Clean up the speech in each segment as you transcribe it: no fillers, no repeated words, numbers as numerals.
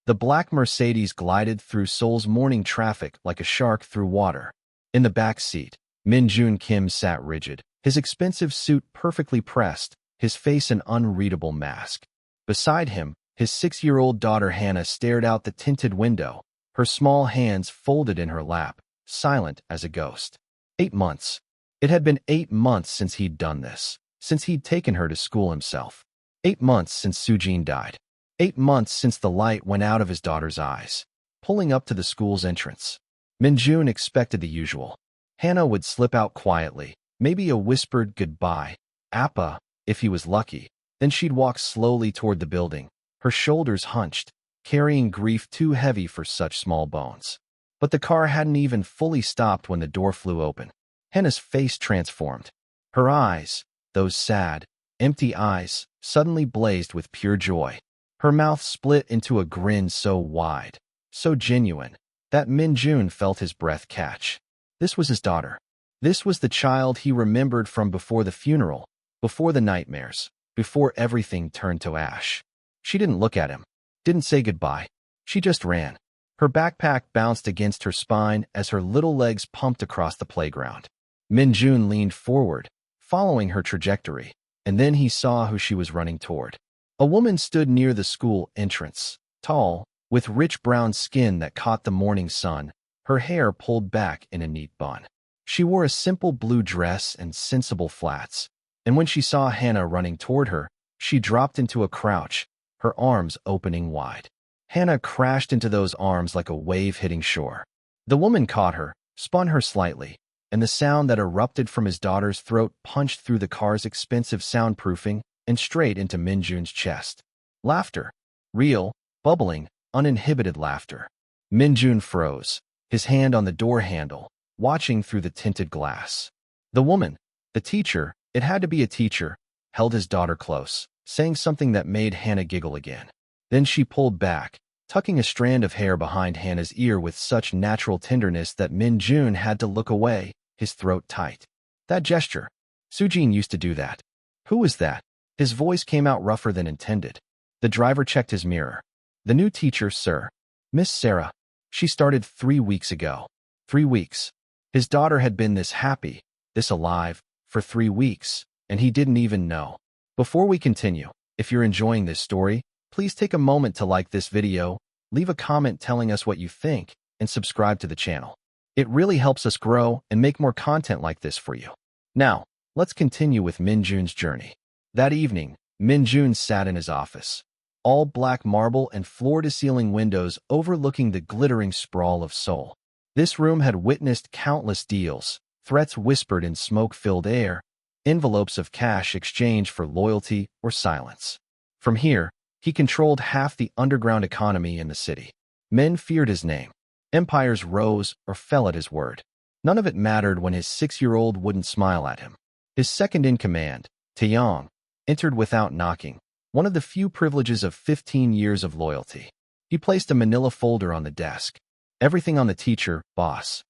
The black Mercedes glided through Seoul's morning traffic like a shark through water. In the back seat, Min-jun Kim sat rigid, his expensive suit perfectly pressed, his face an unreadable mask. Beside him, his 6-year-old daughter Hana stared out the tinted window, her small hands folded in her lap, silent as a ghost. 8 months. It had been 8 months since he'd done this, since he'd taken her to school himself. 8 months since Sujin died. 8 months since the light went out of his daughter's eyes. Pulling up to the school's entrance, Minjun expected the usual. Hana would slip out quietly, maybe a whispered goodbye, Appa, if he was lucky. Then she'd walk slowly toward the building, her shoulders hunched, carrying grief too heavy for such small bones. But the car hadn't even fully stopped when the door flew open. Hana's face transformed. Her eyes, those sad, empty eyes, suddenly blazed with pure joy. Her mouth split into a grin so wide, so genuine, that Minjun felt his breath catch. This was his daughter. This was the child he remembered from before the funeral, before the nightmares, before everything turned to ash. She didn't look at him, didn't say goodbye. She just ran. Her backpack bounced against her spine as her little legs pumped across the playground. Minjun leaned forward, following her trajectory, and then he saw who she was running toward. A woman stood near the school entrance, tall, with rich brown skin that caught the morning sun, her hair pulled back in a neat bun. She wore a simple blue dress and sensible flats, and when she saw Hana running toward her, she dropped into a crouch, her arms opening wide. Hana crashed into those arms like a wave hitting shore. The woman caught her, spun her slightly, and the sound that erupted from his daughter's throat punched through the car's expensive soundproofing and straight into Minjun's chest. Laughter. Real, bubbling, uninhibited laughter. Minjun froze, his hand on the door handle, watching through the tinted glass. The woman, the teacher, it had to be a teacher, held his daughter close, saying something that made Hana giggle again. Then she pulled back, tucking a strand of hair behind Hana's ear with such natural tenderness that Minjun had to look away, his throat tight. That gesture. Sujin used to do that. Who was that? His voice came out rougher than intended. The driver checked his mirror. The new teacher, sir. Miss Sarah. She started 3 weeks ago. 3 weeks. His daughter had been this happy, this alive, for 3 weeks, and he didn't even know. Before we continue, if you're enjoying this story, please take a moment to like this video, leave a comment telling us what you think, and subscribe to the channel. It really helps us grow and make more content like this for you. Now, let's continue with Minjun's journey. That evening, Minjun sat in his office. All black marble and floor-to-ceiling windows overlooking the glittering sprawl of Seoul. This room had witnessed countless deals, threats whispered in smoke-filled air, envelopes of cash exchanged for loyalty or silence. From here, he controlled half the underground economy in the city. Men feared his name. Empires rose or fell at his word. None of it mattered when his 6-year-old wouldn't smile at him. His second-in-command, Taeyong, entered without knocking, one of the few privileges of 15 years of loyalty. He placed a manila folder on the desk. Everything on the teacher, boss.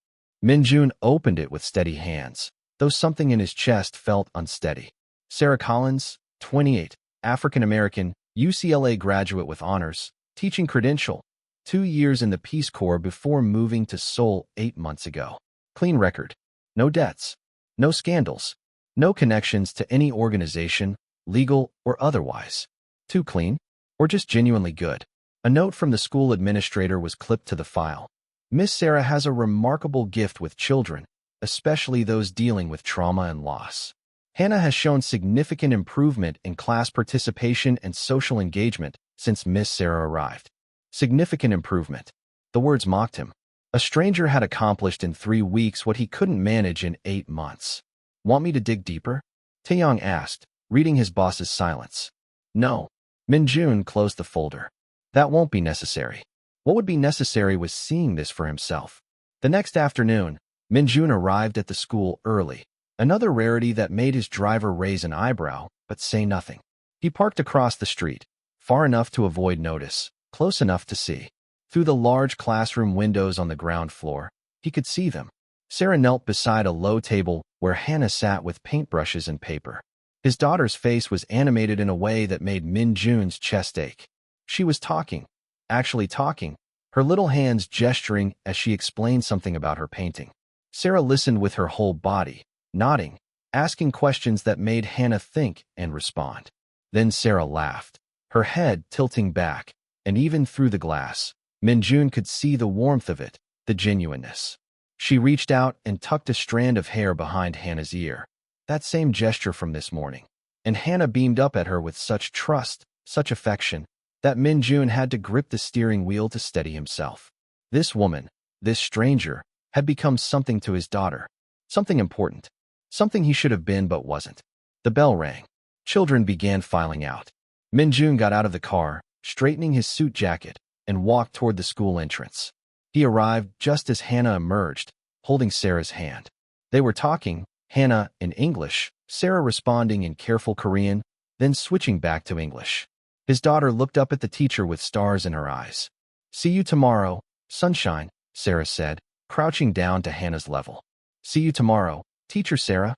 Minjun opened it with steady hands, though something in his chest felt unsteady. Sarah Collins, 28, African-American, UCLA graduate with honors, teaching credential, 2 years in the Peace Corps before moving to Seoul 8 months ago. Clean record. No debts. No scandals. No connections to any organization, legal or otherwise. Too clean? Or just genuinely good? A note from the school administrator was clipped to the file. Miss Sarah has a remarkable gift with children, especially those dealing with trauma and loss. Hana has shown significant improvement in class participation and social engagement since Miss Sarah arrived. Significant improvement. The words mocked him. A stranger had accomplished in 3 weeks what he couldn't manage in 8 months. Want me to dig deeper? Taeyong asked, reading his boss's silence. No. Minjun closed the folder. That won't be necessary. What would be necessary was seeing this for himself. The next afternoon, Minjun arrived at the school early, another rarity that made his driver raise an eyebrow, but say nothing. He parked across the street, far enough to avoid notice, close enough to see. Through the large classroom windows on the ground floor, he could see them. Sarah knelt beside a low table where Hana sat with paintbrushes and paper. His daughter's face was animated in a way that made Minjun's chest ache. She was talking, actually talking, her little hands gesturing as she explained something about her painting. Sarah listened with her whole body, nodding, asking questions that made Hana think and respond. Then Sarah laughed, her head tilting back, and even through the glass, Minjun could see the warmth of it, the genuineness. She reached out and tucked a strand of hair behind Hana's ear. That same gesture from this morning. And Hana beamed up at her with such trust, such affection, that Minjun had to grip the steering wheel to steady himself. This woman, this stranger, had become something to his daughter. Something important. Something he should have been but wasn't. The bell rang. Children began filing out. Minjun got out of the car, straightening his suit jacket, and walked toward the school entrance. He arrived just as Hana emerged, holding Sarah's hand. They were talking, Hana in English, Sarah responding in careful Korean, then switching back to English. His daughter looked up at the teacher with stars in her eyes. "See you tomorrow, sunshine," Sarah said, crouching down to Hana's level. "See you tomorrow, teacher Sarah."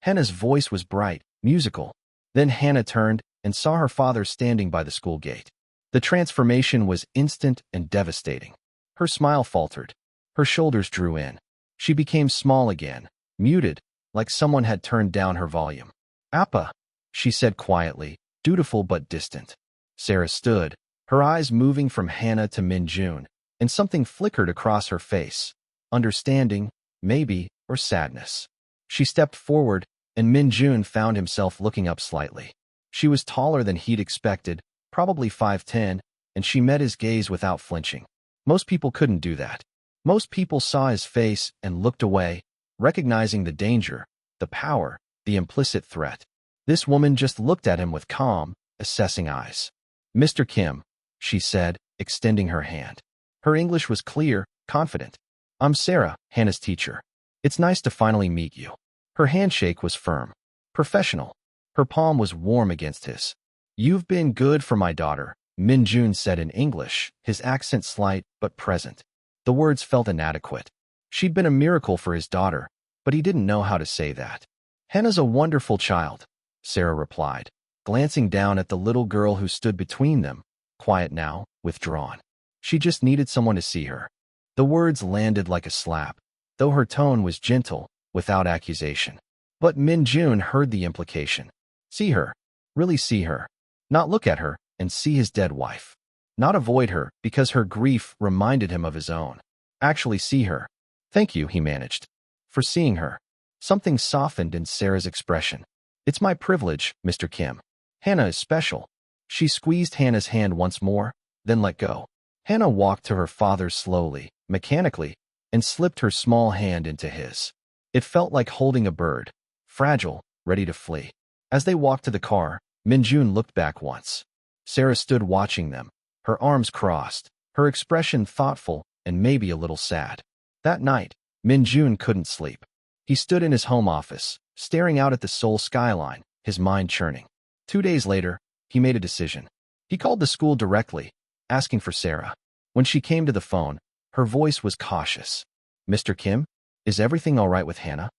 Hana's voice was bright, musical. Then Hana turned and saw her father standing by the school gate. The transformation was instant and devastating. Her smile faltered. Her shoulders drew in. She became small again, muted, like someone had turned down her volume. "Appa," she said quietly, dutiful but distant. Sarah stood, her eyes moving from Hana to Minjun, and something flickered across her face. Understanding, maybe, or sadness. She stepped forward, and Minjun found himself looking up slightly. She was taller than he'd expected, probably 5'10", and she met his gaze without flinching. Most people couldn't do that. Most people saw his face and looked away, recognizing the danger, the power, the implicit threat. This woman just looked at him with calm, assessing eyes. "Mr. Kim," she said, extending her hand. Her English was clear, confident. "I'm Sarah, Hana's teacher. It's nice to finally meet you." Her handshake was firm, professional. Her palm was warm against his. "You've been good for my daughter," Minjun said in English, his accent slight but present. The words felt inadequate. She'd been a miracle for his daughter, but he didn't know how to say that. "Hana's a wonderful child," Sarah replied, glancing down at the little girl who stood between them, quiet now, withdrawn. She just needed someone to see her. The words landed like a slap, though her tone was gentle, without accusation. But Minjun heard the implication. See her. Really see her. Not look at her and see his dead wife. Not avoid her because her grief reminded him of his own. Actually see her. "Thank you," he managed, "for seeing her." Something softened in Sarah's expression. "It's my privilege, Mr. Kim. Hana is special." She squeezed Hana's hand once more, then let go. Hana walked to her father slowly, mechanically, and slipped her small hand into his. It felt like holding a bird, fragile, ready to flee. As they walked to the car, Minjun looked back once. Sarah stood watching them, her arms crossed, her expression thoughtful and maybe a little sad. That night, Minjun couldn't sleep. He stood in his home office, staring out at the Seoul skyline, his mind churning. 2 days later, he made a decision. He called the school directly, asking for Sarah. When she came to the phone, her voice was cautious. "Mr. Kim, is everything all right with Hana?"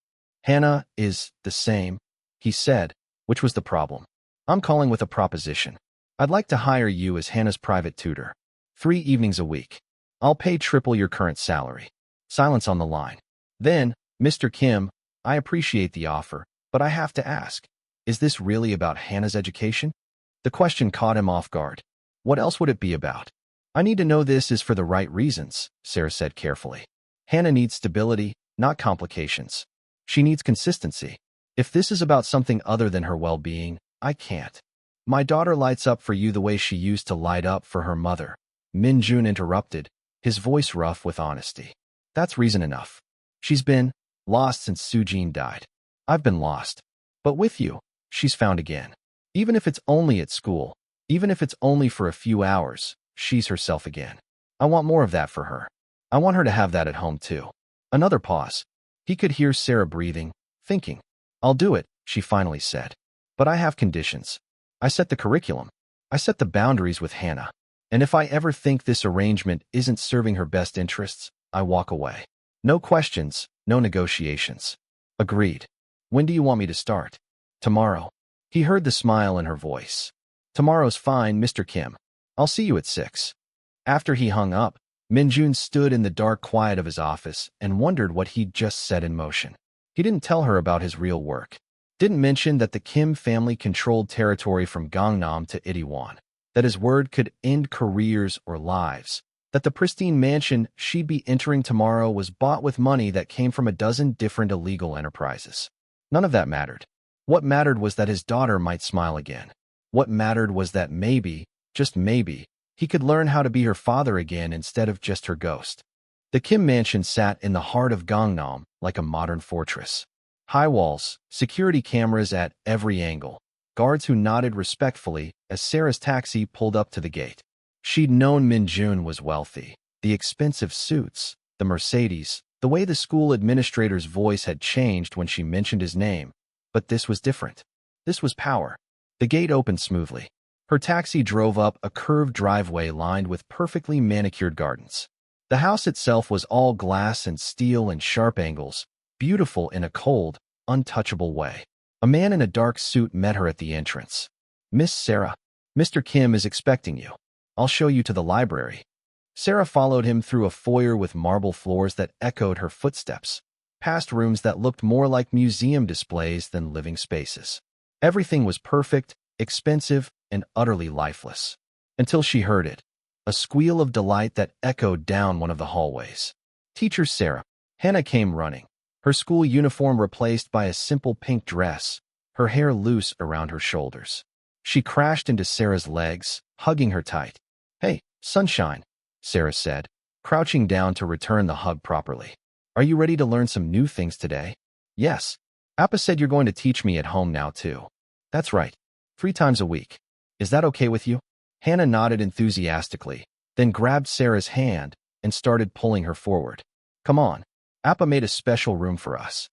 "Hana is the same," he said, which was the problem. "I'm calling with a proposition. I'd like to hire you as Hana's private tutor. 3 evenings a week. I'll pay triple your current salary." Silence on the line. Then, "Mr. Kim, I appreciate the offer, but I have to ask, is this really about Hana's education?" The question caught him off guard. What else would it be about? "I need to know this is for the right reasons," Sarah said carefully. "Hana needs stability, not complications. She needs consistency. If this is about something other than her well-being, I can't. My daughter lights up for you the way she used to light up for her mother." Minjun interrupted, his voice rough with honesty. "That's reason enough. She's been lost since Sujin died. I've been lost. But with you, she's found again. Even if it's only at school, even if it's only for a few hours, she's herself again. I want more of that for her. I want her to have that at home too." Another pause. He could hear Sarah breathing, thinking. "I'll do it," she finally said. "But I have conditions. I set the curriculum. I set the boundaries with Hana. And if I ever think this arrangement isn't serving her best interests, I walk away. No questions, no negotiations." "Agreed. When do you want me to start?" "Tomorrow." He heard the smile in her voice. "Tomorrow's fine, Mr. Kim. I'll see you at 6." After he hung up, Minjun stood in the dark quiet of his office and wondered what he'd just set in motion. He didn't tell her about his real work. Didn't mention that the Kim family controlled territory from Gangnam to Itaewon, that his word could end careers or lives, that the pristine mansion she'd be entering tomorrow was bought with money that came from a dozen different illegal enterprises. None of that mattered. What mattered was that his daughter might smile again. What mattered was that maybe, just maybe, he could learn how to be her father again instead of just her ghost. The Kim mansion sat in the heart of Gangnam like a modern fortress. High walls, security cameras at every angle, guards who nodded respectfully as Sarah's taxi pulled up to the gate. She'd known Minjun was wealthy. The expensive suits, the Mercedes, the way the school administrator's voice had changed when she mentioned his name. But this was different. This was power. The gate opened smoothly. Her taxi drove up a curved driveway lined with perfectly manicured gardens. The house itself was all glass and steel and sharp angles, beautiful in a cold, untouchable way. A man in a dark suit met her at the entrance. "Miss Sarah, Mr. Kim is expecting you. I'll show you to the library." Sarah followed him through a foyer with marble floors that echoed her footsteps, past rooms that looked more like museum displays than living spaces. Everything was perfect, expensive, and utterly lifeless. Until she heard it, a squeal of delight that echoed down one of the hallways. Teacher Sarah. Hana came running, her school uniform replaced by a simple pink dress, her hair loose around her shoulders. She crashed into Sarah's legs, hugging her tight. "Hey, sunshine," Sarah said, crouching down to return the hug properly. "Are you ready to learn some new things today?" "Yes. Appa said you're going to teach me at home now too." "That's right. 3 times a week. Is that okay with you?" Hana nodded enthusiastically, then grabbed Sarah's hand and started pulling her forward. "Come on. Appa made a special room for us."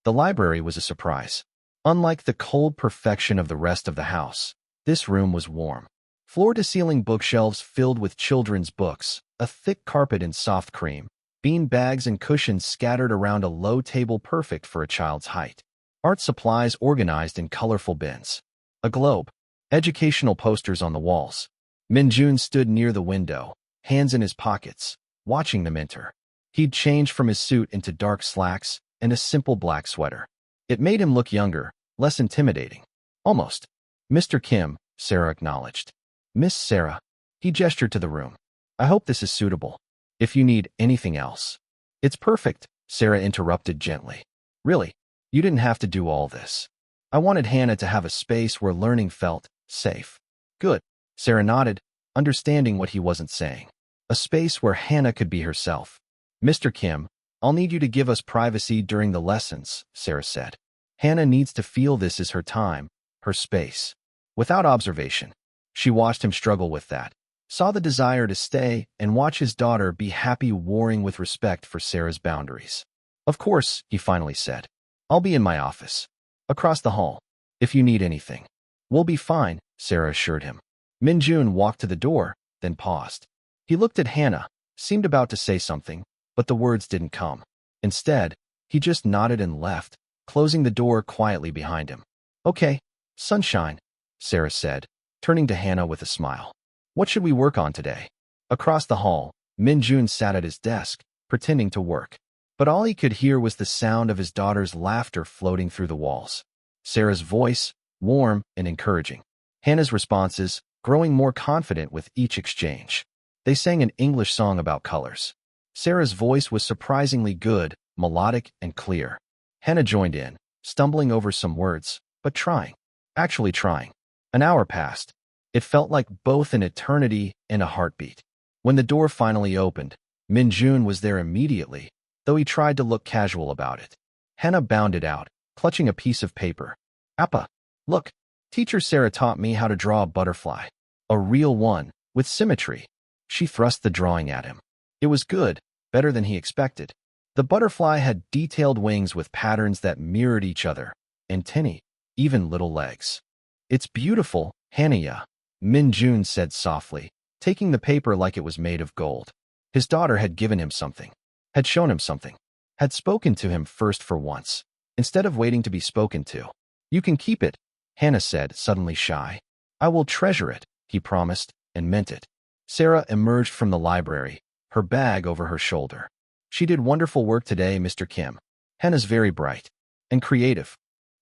The library was a surprise. Unlike the cold perfection of the rest of the house, this room was warm. Floor-to-ceiling bookshelves filled with children's books, a thick carpet in soft cream, bean bags and cushions scattered around a low table perfect for a child's height. Art supplies organized in colorful bins. A globe. Educational posters on the walls. Minjun stood near the window, hands in his pockets, watching them enter. He'd changed from his suit into dark slacks and a simple black sweater. It made him look younger, less intimidating. Almost. "Mr. Kim," Sarah acknowledged. "Miss Sarah." He gestured to the room. "I hope this is suitable. If you need anything else." "It's perfect," Sarah interrupted gently. "Really, you didn't have to do all this. I wanted Hana to have a space where learning felt safe." "Good." Sarah nodded, understanding what he wasn't saying. A space where Hana could be herself. "Mr. Kim, I'll need you to give us privacy during the lessons," Sarah said. Hana needs to feel this is her time, her space. Without observation, she watched him struggle with that, saw the desire to stay and watch his daughter be happy warring with respect for Sarah's boundaries. "Of course," he finally said. "I'll be in my office. Across the hall. If you need anything." "We'll be fine," Sarah assured him. Minjun walked to the door, then paused. He looked at Hana, seemed about to say something, but the words didn't come. Instead, he just nodded and left, closing the door quietly behind him. "Okay, sunshine," Sarah said, turning to Hana with a smile. "What should we work on today?" Across the hall, Minjun sat at his desk, pretending to work. But all he could hear was the sound of his daughter's laughter floating through the walls. Sarah's voice, warm and encouraging. Hana's responses, growing more confident with each exchange. They sang an English song about colors. Sarah's voice was surprisingly good, melodic and clear. Hana joined in, stumbling over some words, but trying. Actually trying. An hour passed. It felt like both an eternity and a heartbeat. When the door finally opened, Minjun was there immediately, though he tried to look casual about it. Hana bounded out, clutching a piece of paper. "Appa, look, teacher Sarah taught me how to draw a butterfly. A real one, with symmetry." She thrust the drawing at him. It was good, better than he expected. The butterfly had detailed wings with patterns that mirrored each other, antennae, even little legs. "It's beautiful, Hana," Minjun said softly, taking the paper like it was made of gold. His daughter had given him something, had shown him something, had spoken to him first for once, instead of waiting to be spoken to. "You can keep it," Hana said, suddenly shy. "I will treasure it," he promised, and meant it. Sarah emerged from the library, her bag over her shoulder. She did wonderful work today, Mr. Kim. Hana's very bright and creative.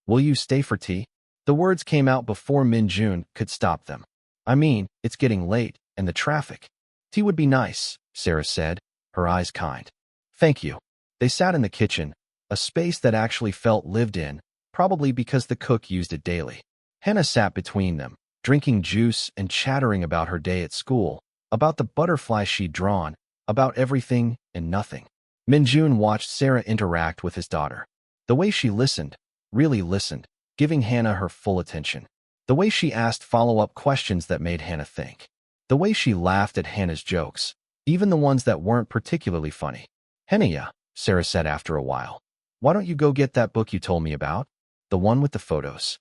Will you stay for tea? The words came out before Minjun could stop them. I mean, it's getting late, and the traffic. Tea would be nice, Sarah said, her eyes kind. Thank you. They sat in the kitchen, a space that actually felt lived in, probably because the cook used it daily. Hana sat between them, drinking juice and chattering about her day at school, about the butterfly she'd drawn, about everything and nothing. Minjun watched Sarah interact with his daughter. The way she listened, really listened, giving Hana her full attention. The way she asked follow-up questions that made Hana think. The way she laughed at Hana's jokes, even the ones that weren't particularly funny. Hana, Sarah said after a while. Why don't you go get that book you told me about? The one with the photos.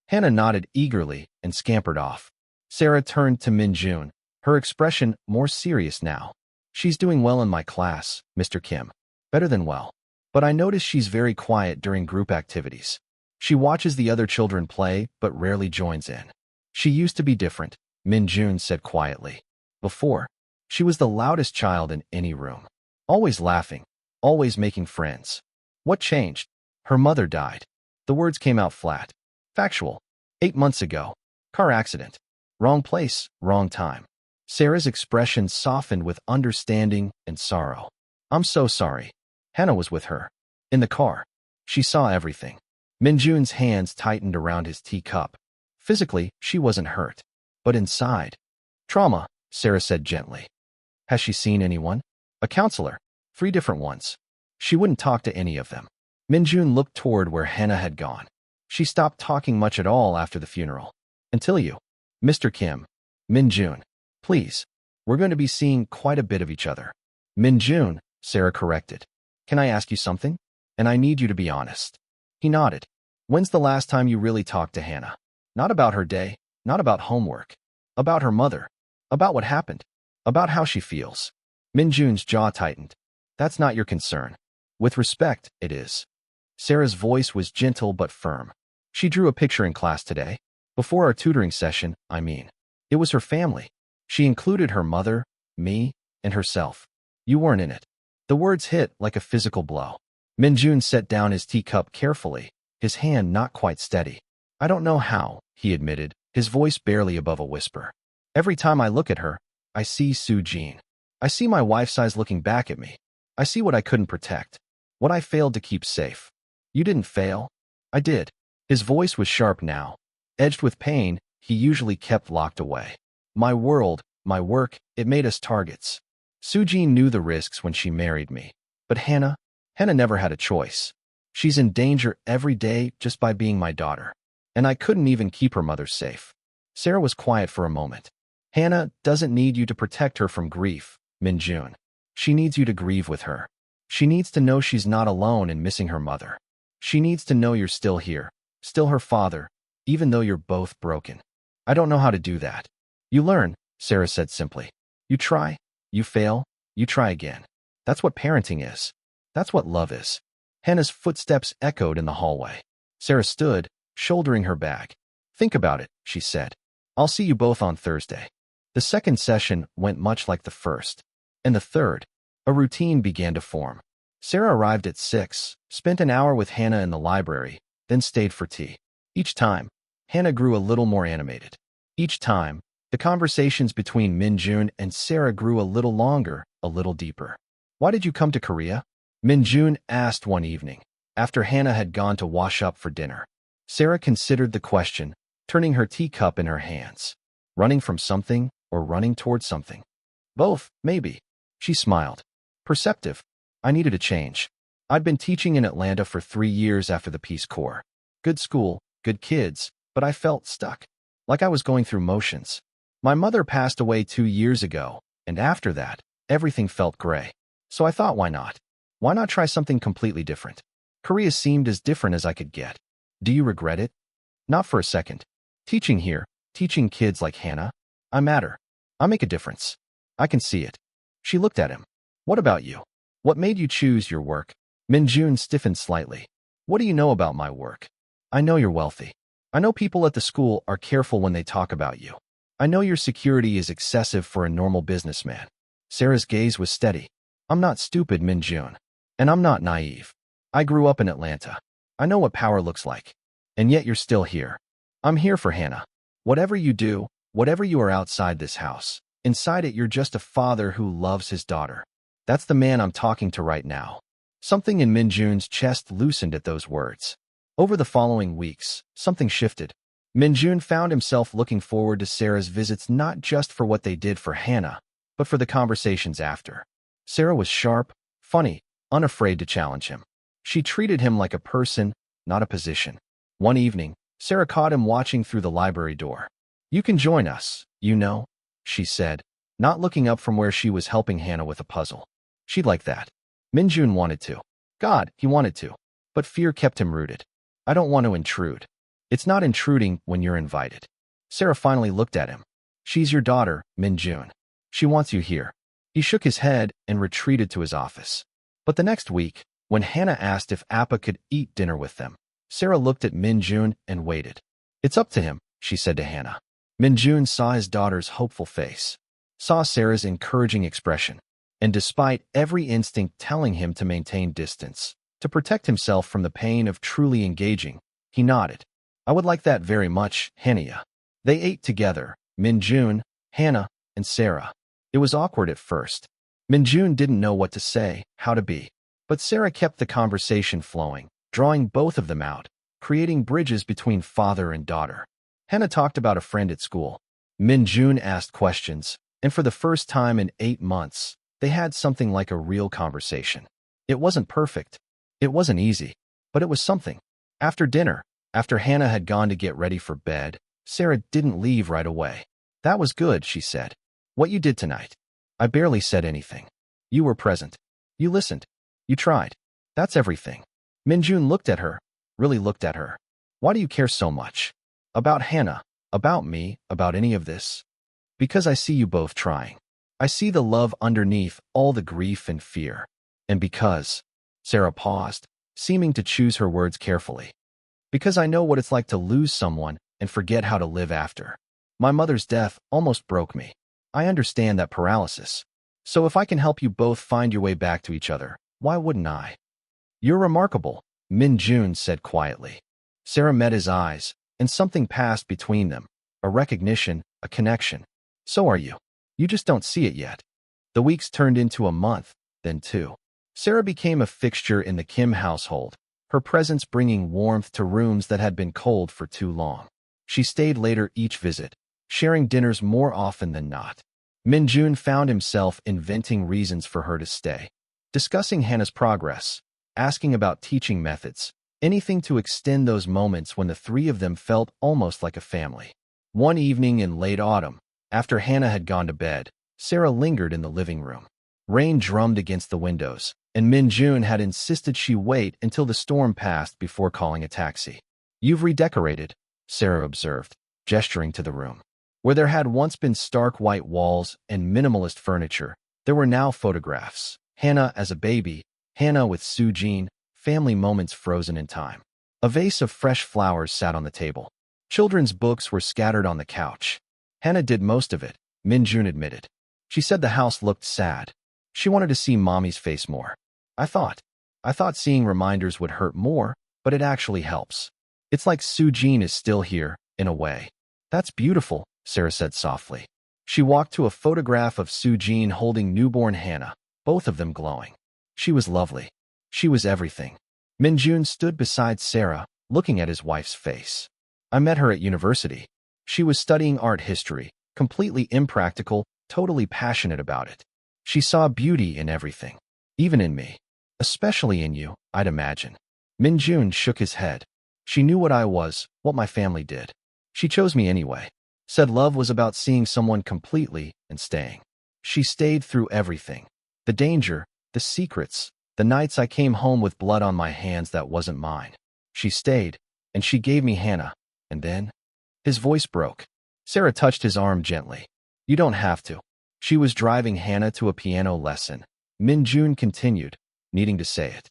Hana nodded eagerly and scampered off. Sarah turned to Minjun, her expression more serious now. She's doing well in my class, Mr. Kim. Better than well. But I notice she's very quiet during group activities. She watches the other children play, but rarely joins in. She used to be different, Minjun said quietly. Before, she was the loudest child in any room. Always laughing, always making friends. What changed? Her mother died. The words came out flat. Factual. 8 months ago. Car accident. Wrong place, wrong time. Sarah's expression softened with understanding and sorrow. I'm so sorry. Hana was with her. In the car. She saw everything. Minjun's hands tightened around his teacup. Physically, she wasn't hurt. But inside. Trauma, Sarah said gently. Has she seen anyone? A counselor. 3 different ones. She wouldn't talk to any of them. Minjun looked toward where Hana had gone. She stopped talking much at all after the funeral. Until you. Mr. Kim. Minjun. Please. We're going to be seeing quite a bit of each other. Minjun, Sarah corrected. Can I ask you something? And I need you to be honest. He nodded. When's the last time you really talked to Hana? Not about her day, not about homework. About her mother. About what happened. About how she feels. Minjun's jaw tightened. That's not your concern. With respect, it is. Sarah's voice was gentle but firm. She drew a picture in class today. Before our tutoring session, I mean. It was her family. She included her mother, me, and herself. You weren't in it. The words hit like a physical blow. Minjun set down his teacup carefully, his hand not quite steady. I don't know how, he admitted, his voice barely above a whisper. Every time I look at her, I see Soo-jin. I see my wife's eyes looking back at me. I see what I couldn't protect. What I failed to keep safe. You didn't fail. I did. His voice was sharp now. Edged with pain, he usually kept locked away. My world, my work, it made us targets. Soo-jin knew the risks when she married me. But Hana never had a choice. She's in danger every day just by being my daughter. And I couldn't even keep her mother safe. Sarah was quiet for a moment. Hana doesn't need you to protect her from grief, Minjun. She needs you to grieve with her. She needs to know she's not alone in missing her mother. She needs to know you're still here, still her father, even though you're both broken. I don't know how to do that. You learn, Sarah said simply. You try, you fail, you try again. That's what parenting is. That's what love is. Hana's footsteps echoed in the hallway. Sarah stood, shouldering her bag. Think about it, she said. I'll see you both on Thursday. The second session went much like the first. And the third, a routine began to form. Sarah arrived at 6, spent an hour with Hana in the library, then stayed for tea. Each time, Hana grew a little more animated. Each time, the conversations between Minjun and Sarah grew a little longer, a little deeper. Why did you come to Korea? Minjun asked one evening, after Hana had gone to wash up for dinner. Sarah considered the question, turning her teacup in her hands. Running from something or running towards something? Both, maybe. She smiled. Perceptive. I needed a change. I'd been teaching in Atlanta for 3 years after the Peace Corps. Good school, good kids, but I felt stuck. Like I was going through motions. My mother passed away 2 years ago, and after that, everything felt gray. So I thought, why not? Why not try something completely different? Korea seemed as different as I could get. Do you regret it? Not for a second. Teaching here, teaching kids like Hana, I matter. I make a difference. I can see it. She looked at him. What about you? What made you choose your work? Minjun stiffened slightly. What do you know about my work? I know you're wealthy. I know people at the school are careful when they talk about you. I know your security is excessive for a normal businessman. Sarah's gaze was steady. I'm not stupid, Minjun. And I'm not naive. I grew up in Atlanta. I know what power looks like. And yet you're still here. I'm here for Hana. Whatever you do, whatever you are outside this house, inside it you're just a father who loves his daughter. That's the man I'm talking to right now. Something in Minjun's chest loosened at those words. Over the following weeks, something shifted. Minjun found himself looking forward to Sarah's visits not just for what they did for Hana, but for the conversations after. Sarah was sharp, funny, unafraid to challenge him. She treated him like a person, not a position. One evening, Sarah caught him watching through the library door. You can join us, you know, she said, not looking up from where she was helping Hana with a puzzle. She'd like that. Minjun wanted to. God, he wanted to. But fear kept him rooted. I don't want to intrude. It's not intruding when you're invited. Sarah finally looked at him. She's your daughter, Minjun. She wants you here. He shook his head and retreated to his office. But the next week, when Hana asked if Appa could eat dinner with them, Sarah looked at Minjun and waited. It's up to him, she said to Hana. Minjun saw his daughter's hopeful face, saw Sarah's encouraging expression, and despite every instinct telling him to maintain distance, to protect himself from the pain of truly engaging, he nodded. I would like that very much, Hana. They ate together, Minjun, Hana, and Sarah. It was awkward at first. Minjun didn't know what to say, how to be. But Sarah kept the conversation flowing, drawing both of them out, creating bridges between father and daughter. Hana talked about a friend at school. Minjun asked questions, and for the first time in 8 months, they had something like a real conversation. It wasn't perfect. It wasn't easy. But it was something. After dinner, after Hana had gone to get ready for bed, Sarah didn't leave right away. That was good, she said. What you did tonight. I barely said anything. You were present. You listened. You tried. That's everything. Minjun looked at her, really looked at her. Why do you care so much? About Hana, about me, about any of this? Because I see you both trying. I see the love underneath all the grief and fear. And because, Sarah paused, seeming to choose her words carefully. Because I know what it's like to lose someone and forget how to live after. My mother's death almost broke me. I understand that paralysis. So if I can help you both find your way back to each other, why wouldn't I? You're remarkable, Minjun said quietly. Sarah met his eyes, and something passed between them, a recognition, a connection. So are you. You just don't see it yet. The weeks turned into a month, then 2. Sarah became a fixture in the Kim household, her presence bringing warmth to rooms that had been cold for too long. She stayed later each visit, sharing dinners more often than not. Minjun found himself inventing reasons for her to stay, discussing Hana's progress, asking about teaching methods, anything to extend those moments when the three of them felt almost like a family. One evening in late autumn, after Hana had gone to bed, Sarah lingered in the living room. Rain drummed against the windows, and Minjun had insisted she wait until the storm passed before calling a taxi. You've redecorated, Sarah observed, gesturing to the room. Where there had once been stark white walls and minimalist furniture, there were now photographs. Hana as a baby, Hana with Soo-jin, family moments frozen in time. A vase of fresh flowers sat on the table. Children's books were scattered on the couch. Hana did most of it, Minjun admitted. She said the house looked sad. She wanted to see Mommy's face more. I thought seeing reminders would hurt more, but it actually helps. It's like Soo-jin is still here, in a way. That's beautiful, Sarah said softly. She walked to a photograph of Soo-jin holding newborn Hana, both of them glowing. She was lovely. She was everything. Minjun stood beside Sarah, looking at his wife's face. I met her at university. She was studying art history, completely impractical, totally passionate about it. She saw beauty in everything, even in me. Especially in you, I'd imagine. Minjun shook his head. She knew what I was, what my family did. She chose me anyway. Said love was about seeing someone completely and staying. She stayed through everything. The danger, the secrets, the nights I came home with blood on my hands that wasn't mine. She stayed, and she gave me Hana. And then? His voice broke. Sarah touched his arm gently. You don't have to. She was driving Hana to a piano lesson. Minjun continued, needing to say it.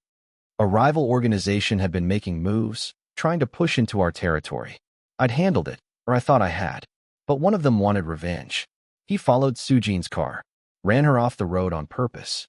A rival organization had been making moves, trying to push into our territory. I'd handled it, or I thought I had. But one of them wanted revenge. He followed Sujin's car, ran her off the road on purpose.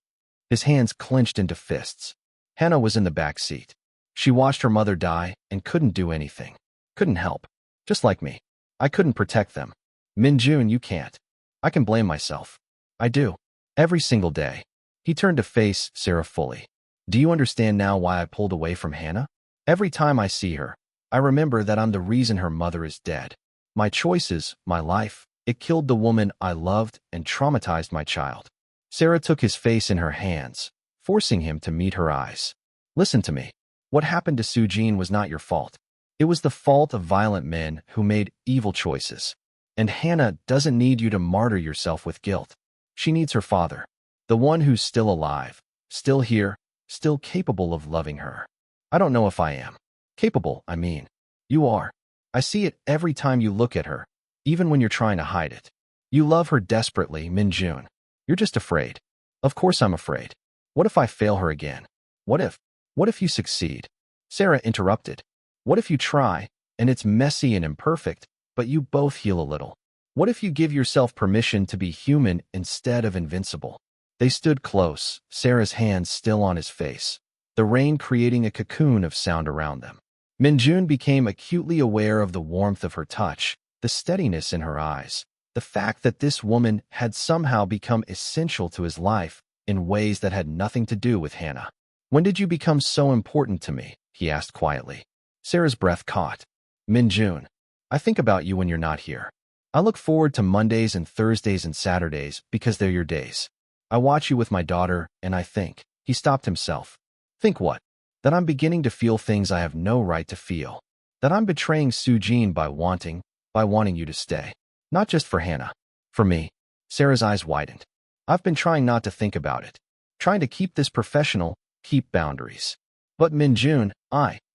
His hands clenched into fists. Hana was in the back seat. She watched her mother die and couldn't do anything. Couldn't help. Just like me. I couldn't protect them. Minjun, you can't. I can blame myself. I do. Every single day. He turned to face Sarah fully. Do you understand now why I pulled away from Hana? Every time I see her, I remember that I'm the reason her mother is dead. My choices, my life, it killed the woman I loved and traumatized my child. Sarah took his face in her hands, forcing him to meet her eyes. Listen to me. What happened to Sujin was not your fault. It was the fault of violent men who made evil choices. And Hana doesn't need you to martyr yourself with guilt. She needs her father, the one who's still alive, still here, still capable of loving her. I don't know if I am. Capable, I mean. You are. I see it every time you look at her, even when you're trying to hide it. You love her desperately, Minjun. You're just afraid. Of course I'm afraid. What if I fail her again? What if you succeed? Sarah interrupted. What if you try, and it's messy and imperfect, but you both heal a little? What if you give yourself permission to be human instead of invincible? They stood close, Sarah's hands still on his face, the rain creating a cocoon of sound around them. Minjun became acutely aware of the warmth of her touch, the steadiness in her eyes, the fact that this woman had somehow become essential to his life in ways that had nothing to do with Hana. When did you become so important to me? He asked quietly. Sarah's breath caught. Minjun, I think about you when you're not here. I look forward to Mondays and Thursdays and Saturdays because they're your days. I watch you with my daughter, and I think. He stopped himself. Think what? That I'm beginning to feel things I have no right to feel. That I'm betraying Sujin by wanting you to stay. Not just for Hana. For me. Sarah's eyes widened. I've been trying not to think about it. Trying to keep this professional, keep boundaries. But Minjun,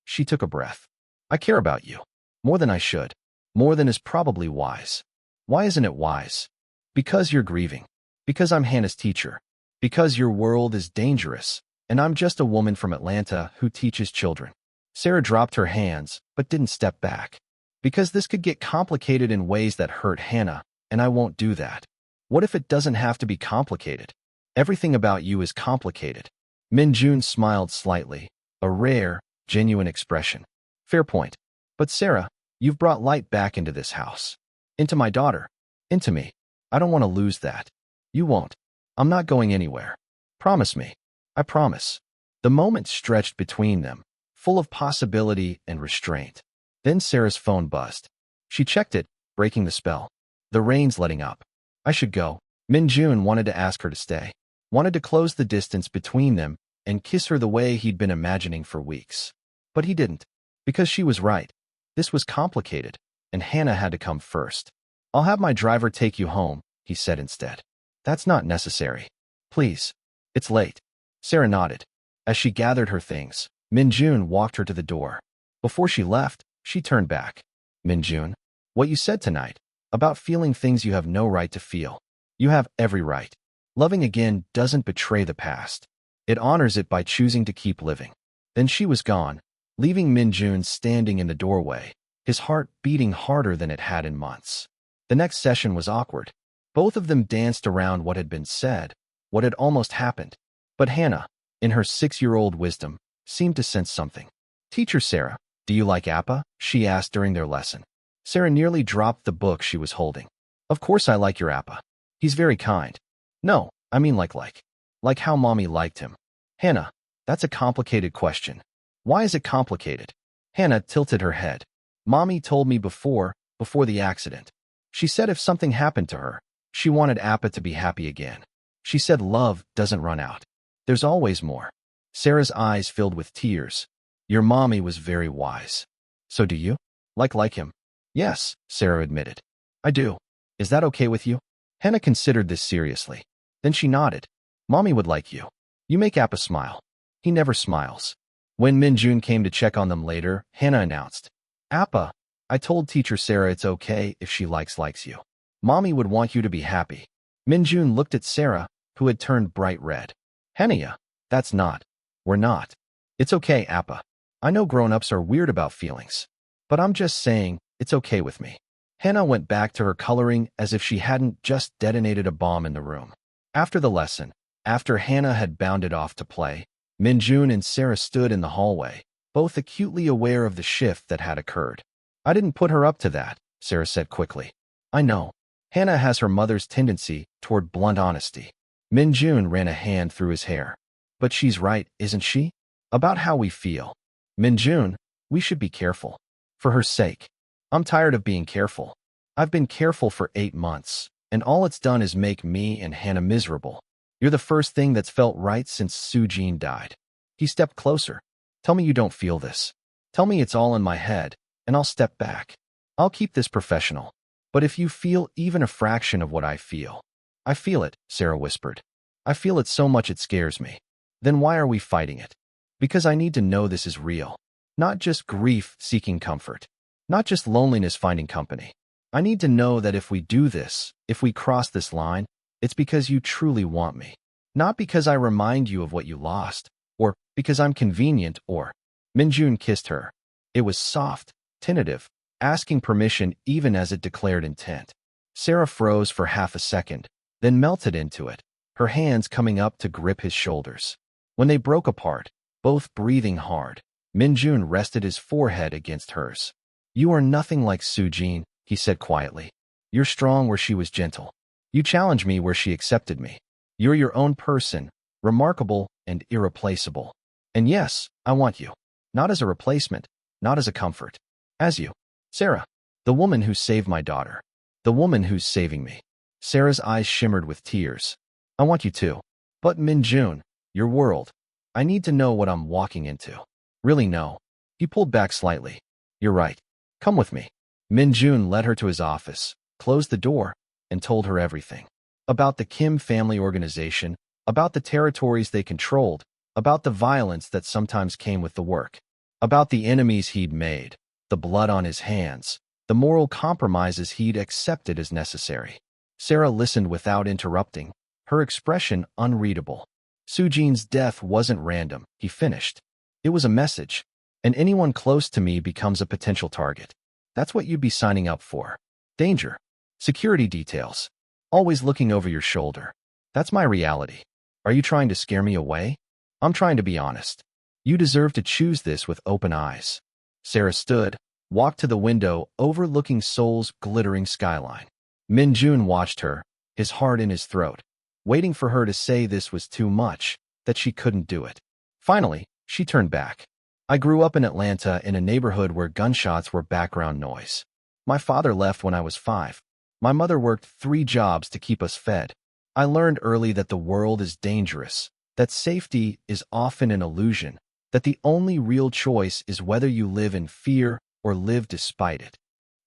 she took a breath. I care about you. More than I should. More than is probably wise. Why isn't it wise? Because you're grieving. Because I'm Hana's teacher. Because your world is dangerous, and I'm just a woman from Atlanta who teaches children. Sarah dropped her hands, but didn't step back. Because this could get complicated in ways that hurt Hana, and I won't do that. What if it doesn't have to be complicated? Everything about you is complicated. Minjun smiled slightly, a rare, genuine expression. Fair point. But Sarah, you've brought light back into this house. Into my daughter. Into me. I don't want to lose that. You won't. I'm not going anywhere. Promise me. I promise. The moment stretched between them, full of possibility and restraint. Then Sarah's phone buzzed. She checked it, breaking the spell. The rain's letting up. I should go. Minjun wanted to ask her to stay. Wanted to close the distance between them and kiss her the way he'd been imagining for weeks. But he didn't. Because she was right. This was complicated, and Hana had to come first. I'll have my driver take you home, he said instead. That's not necessary. Please. It's late. Sarah nodded. As she gathered her things, Minjun walked her to the door. Before she left, she turned back. Minjun, what you said tonight, about feeling things you have no right to feel. You have every right. Loving again doesn't betray the past. It honors it by choosing to keep living. Then she was gone, leaving Minjun standing in the doorway, his heart beating harder than it had in months. The next session was awkward. Both of them danced around what had been said, what had almost happened. But Hana, in her 6-year-old wisdom, seemed to sense something. Teacher Sarah, do you like Appa? She asked during their lesson. Sarah nearly dropped the book she was holding. Of course I like your Appa. He's very kind. No, I mean like how Mommy liked him. Hana, that's a complicated question. Why is it complicated? Hana tilted her head. Mommy told me before the accident. She said if something happened to her, she wanted Appa to be happy again. She said love doesn't run out. There's always more. Sarah's eyes filled with tears. Your mommy was very wise. So do you? Like him? Yes, Sarah admitted. I do. Is that okay with you? Hana considered this seriously. Then she nodded. Mommy would like you. You make Appa smile. He never smiles. When Minjun came to check on them later, Hana announced, Appa, I told teacher Sarah it's okay if she likes you. Mommy would want you to be happy. Minjun looked at Sarah, who had turned bright red. Hania, that's not. We're not. It's okay, Appa. I know grown-ups are weird about feelings. But I'm just saying, it's okay with me. Hana went back to her coloring as if she hadn't just detonated a bomb in the room. After the lesson, after Hana had bounded off to play, Minjun and Sarah stood in the hallway, both acutely aware of the shift that had occurred. I didn't put her up to that, Sarah said quickly. I know. Hana has her mother's tendency toward blunt honesty. Minjun ran a hand through his hair. But she's right, isn't she? About how we feel. Minjun, we should be careful. For her sake. I'm tired of being careful. I've been careful for 8 months, and all it's done is make me and Hana miserable. You're the first thing that's felt right since Soo-jin died. He stepped closer. Tell me you don't feel this. Tell me it's all in my head, and I'll step back. I'll keep this professional. But if you feel even a fraction of what I feel it, Sarah whispered. I feel it so much it scares me. Then why are we fighting it? Because I need to know this is real. Not just grief seeking comfort. Not just loneliness finding company. I need to know that if we do this, if we cross this line, it's because you truly want me. Not because I remind you of what you lost, or because I'm convenient, or... Minjun kissed her. It was soft, tentative, asking permission even as it declared intent. Sarah froze for half a second, then melted into it, her hands coming up to grip his shoulders. When they broke apart, both breathing hard, Minjun rested his forehead against hers. You are nothing like Soo-jin, he said quietly. You're strong where she was gentle. You challenge me where she accepted me. You're your own person, remarkable and irreplaceable. And yes, I want you. Not as a replacement, not as a comfort. As you. Sarah, the woman who saved my daughter. The woman who's saving me. Sarah's eyes shimmered with tears. I want you too. But Minjun, your world. I need to know what I'm walking into. Really know. He pulled back slightly. You're right. Come with me. Minjun led her to his office, closed the door, and told her everything. About the Kim family organization, about the territories they controlled, about the violence that sometimes came with the work, about the enemies he'd made, the blood on his hands, the moral compromises he'd accepted as necessary. Sarah listened without interrupting, her expression unreadable. Soo-jin's death wasn't random, he finished. It was a message, and anyone close to me becomes a potential target. That's what you'd be signing up for. Danger. Security details. Always looking over your shoulder. That's my reality. Are you trying to scare me away? I'm trying to be honest. You deserve to choose this with open eyes. Sarah stood, walked to the window overlooking Seoul's glittering skyline. Minjun watched her, his heart in his throat, waiting for her to say this was too much, that she couldn't do it. Finally, she turned back. I grew up in Atlanta in a neighborhood where gunshots were background noise. My father left when I was 5. My mother worked 3 jobs to keep us fed. I learned early that the world is dangerous, that safety is often an illusion, that the only real choice is whether you live in fear or live despite it.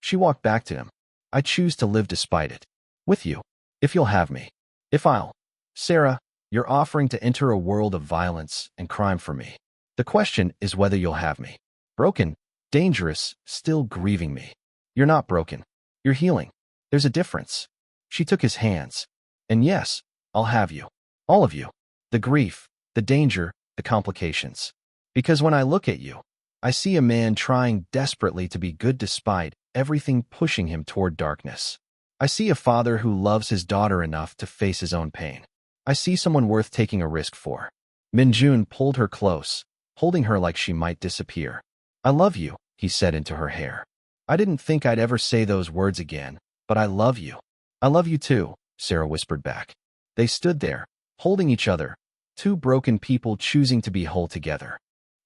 She walked back to him. I choose to live despite it. With you. If you'll have me. If I'll. Sarah, you're offering to enter a world of violence and crime for me. The question is whether you'll have me. Broken, dangerous, still grieving me. You're not broken. You're healing. There's a difference. She took his hands. And yes, I'll have you. All of you. The grief, the danger, the complications. Because when I look at you, I see a man trying desperately to be good despite everything pushing him toward darkness. I see a father who loves his daughter enough to face his own pain. I see someone worth taking a risk for. Minjun pulled her close, holding her like she might disappear. I love you, he said into her hair. I didn't think I'd ever say those words again, but I love you. I love you too, Sarah whispered back. They stood there, holding each other, 2 broken people choosing to be whole together.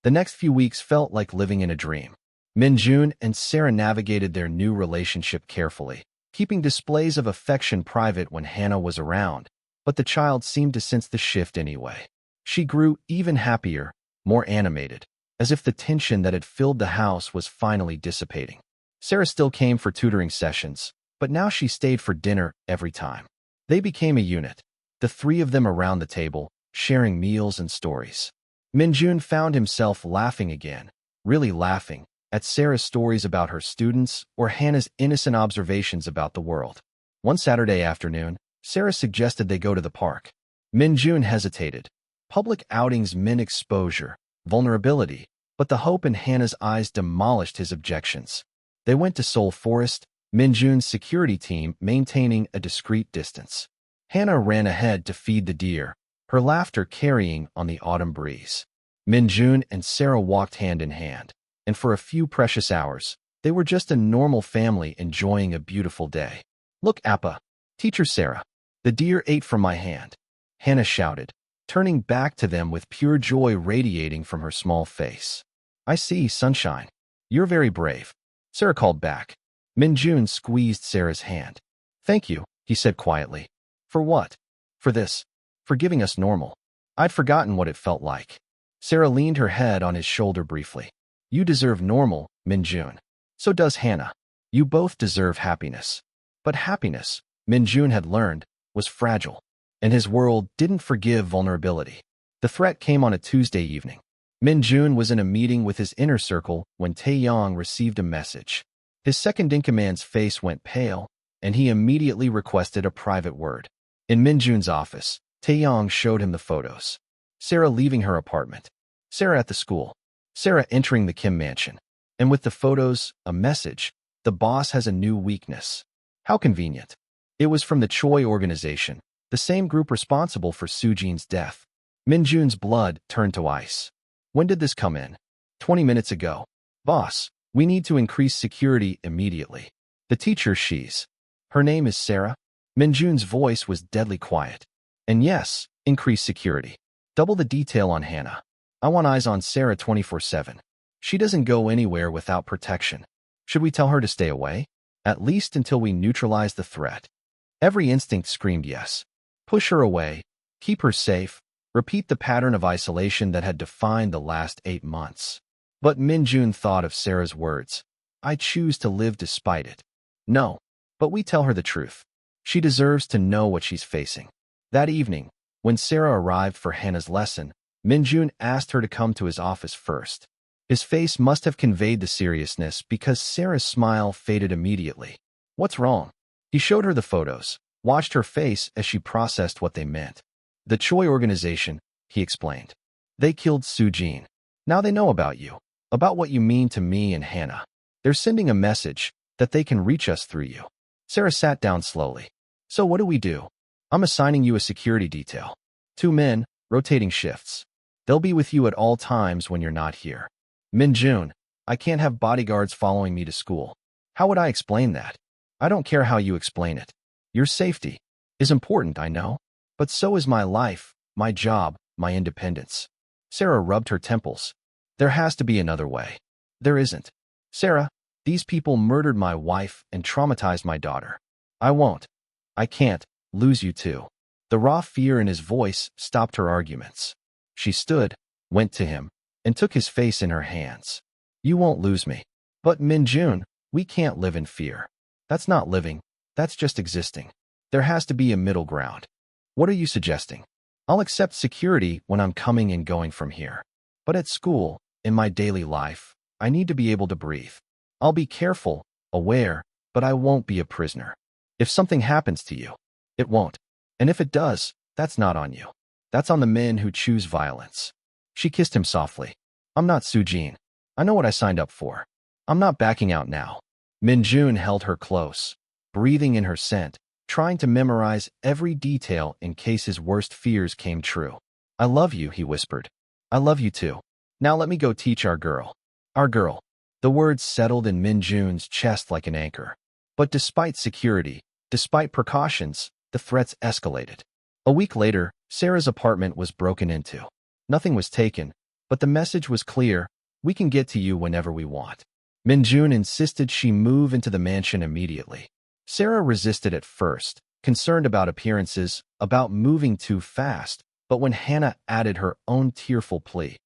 The next few weeks felt like living in a dream. Minjun and Sarah navigated their new relationship carefully, keeping displays of affection private when Hana was around, but the child seemed to sense the shift anyway. She grew even happier, more animated, as if the tension that had filled the house was finally dissipating. Sarah still came for tutoring sessions, but now she stayed for dinner every time. They became a unit, the 3 of them around the table, sharing meals and stories. Minjun found himself laughing again, really laughing, at Sarah's stories about her students or Hana's innocent observations about the world. One Saturday afternoon, Sarah suggested they go to the park. Minjun hesitated. Public outings meant exposure, vulnerability, but the hope in Hana's eyes demolished his objections. They went to Seoul Forest, Minjun's security team maintaining a discreet distance. Hana ran ahead to feed the deer, her laughter carrying on the autumn breeze. Minjun and Sarah walked hand in hand, and for a few precious hours, they were just a normal family enjoying a beautiful day. Look, Appa, Teacher Sarah, the deer ate from my hand, Hana shouted, turning back to them with pure joy radiating from her small face. I see, sunshine. You're very brave, Sarah called back. Minjun squeezed Sarah's hand. Thank you, he said quietly. For what? For this. For giving us normal. I'd forgotten what it felt like. Sarah leaned her head on his shoulder briefly. You deserve normal, Minjun. So does Hana. You both deserve happiness. But happiness, Minjun had learned, was fragile, and his world didn't forgive vulnerability. The threat came on a Tuesday evening. Minjun was in a meeting with his inner circle when Taeyong received a message. His second-in-command's face went pale, and he immediately requested a private word. In Minjun's office, Taeyong showed him the photos. Sarah leaving her apartment. Sarah at the school. Sarah entering the Kim mansion. And with the photos, a message. The boss has a new weakness. How convenient. It was from the Choi organization, the same group responsible for Sujin's death. Minjun's blood turned to ice. When did this come in? 20 minutes ago. Boss, we need to increase security immediately. The teacher, her name is Sarah. Minjun's voice was deadly quiet. And yes, increase security. Double the detail on Hana. I want eyes on Sarah 24/7. She doesn't go anywhere without protection. Should we tell her to stay away? At least until we neutralize the threat. Every instinct screamed yes. Push her away. Keep her safe. Repeat the pattern of isolation that had defined the last 8 months. But Minjun thought of Sarah's words. I choose to live despite it. No, but we tell her the truth. She deserves to know what she's facing. That evening, when Sarah arrived for Hana's lesson, Minjun asked her to come to his office first. His face must have conveyed the seriousness because Sarah's smile faded immediately. What's wrong? He showed her the photos, watched her face as she processed what they meant. The Choi organization, he explained. They killed Sujin. Now they know about you, about what you mean to me and Hana. They're sending a message that they can reach us through you. Sarah sat down slowly. So what do? I'm assigning you a security detail. 2 men, rotating shifts. They'll be with you at all times when you're not here. Minjun, I can't have bodyguards following me to school. How would I explain that? I don't care how you explain it. Your safety is important, I know. But so is my life, my job, my independence. Sarah rubbed her temples. There has to be another way. There isn't. Sarah, these people murdered my wife and traumatized my daughter. I won't. I can't lose you too. The raw fear in his voice stopped her arguments. She stood, went to him, and took his face in her hands. You won't lose me. But Minjun, we can't live in fear. That's not living. That's just existing. There has to be a middle ground. What are you suggesting? I'll accept security when I'm coming and going from here. But at school, in my daily life, I need to be able to breathe. I'll be careful, aware, but I won't be a prisoner. If something happens to you, it won't. And if it does, that's not on you. That's on the men who choose violence. She kissed him softly. I'm not Sujin. I know what I signed up for. I'm not backing out now. Minjun held her close, breathing in her scent, trying to memorize every detail in case his worst fears came true. I love you, he whispered. I love you too. Now let me go teach our girl. Our girl. The words settled in Minjun's chest like an anchor. But despite security, despite precautions, the threats escalated. A week later, Sarah's apartment was broken into. Nothing was taken, but the message was clear: we can get to you whenever we want. Minjun insisted she move into the mansion immediately. Sarah resisted at first, concerned about appearances, about moving too fast, but when Hana added her own tearful plea.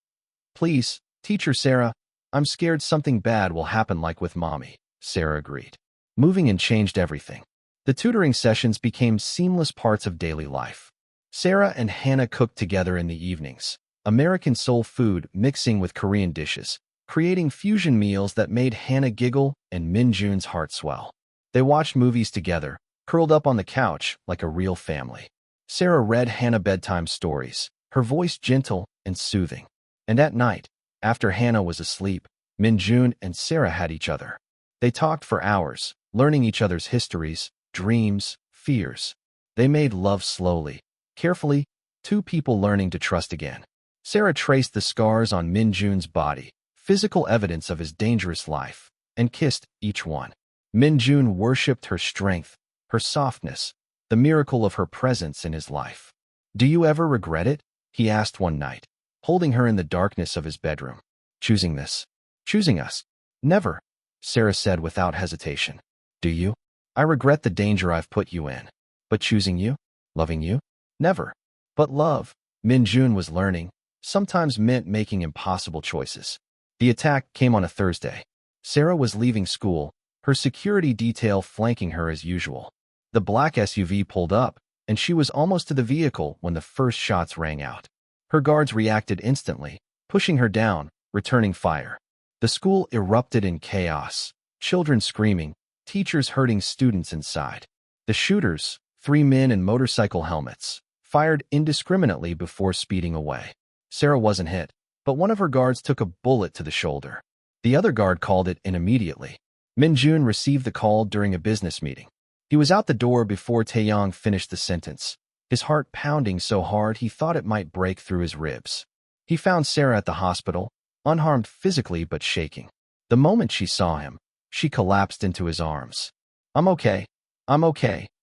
Please, Teacher Sarah, I'm scared something bad will happen like with Mommy, Sarah agreed. Moving in changed everything. The tutoring sessions became seamless parts of daily life. Sarah and Hana cooked together in the evenings, American soul food mixing with Korean dishes, creating fusion meals that made Hana giggle and Minjun's heart swell. They watched movies together, curled up on the couch like a real family. Sarah read Hana bedtime stories, her voice gentle and soothing. And at night, after Hana was asleep, Minjun and Sarah had each other. They talked for hours, learning each other's histories, dreams, fears. They made love slowly, carefully, two people learning to trust again. Sarah traced the scars on Minjun's body, physical evidence of his dangerous life, and kissed each one. Minjun worshipped her strength, her softness, the miracle of her presence in his life. "Do you ever regret it?" he asked one night, holding her in the darkness of his bedroom. "Choosing this? Choosing us? Never," Sarah said without hesitation. "Do you?" "I regret the danger I've put you in. But choosing you? Loving you? Never." But love, Minjun was learning, sometimes meant making impossible choices. The attack came on a Thursday. Sarah was leaving school, her security detail flanking her as usual. The black SUV pulled up, and she was almost to the vehicle when the first shots rang out. Her guards reacted instantly, pushing her down, returning fire. The school erupted in chaos, children screaming, teachers hurting students inside. The shooters, 3 men in motorcycle helmets, fired indiscriminately before speeding away. Sarah wasn't hit, but one of her guards took a bullet to the shoulder. The other guard called it in immediately. Minjun received the call during a business meeting. He was out the door before Taeyong finished the sentence, his heart pounding so hard he thought it might break through his ribs. He found Sarah at the hospital, unharmed physically but shaking. The moment she saw him, she collapsed into his arms. I'm okay,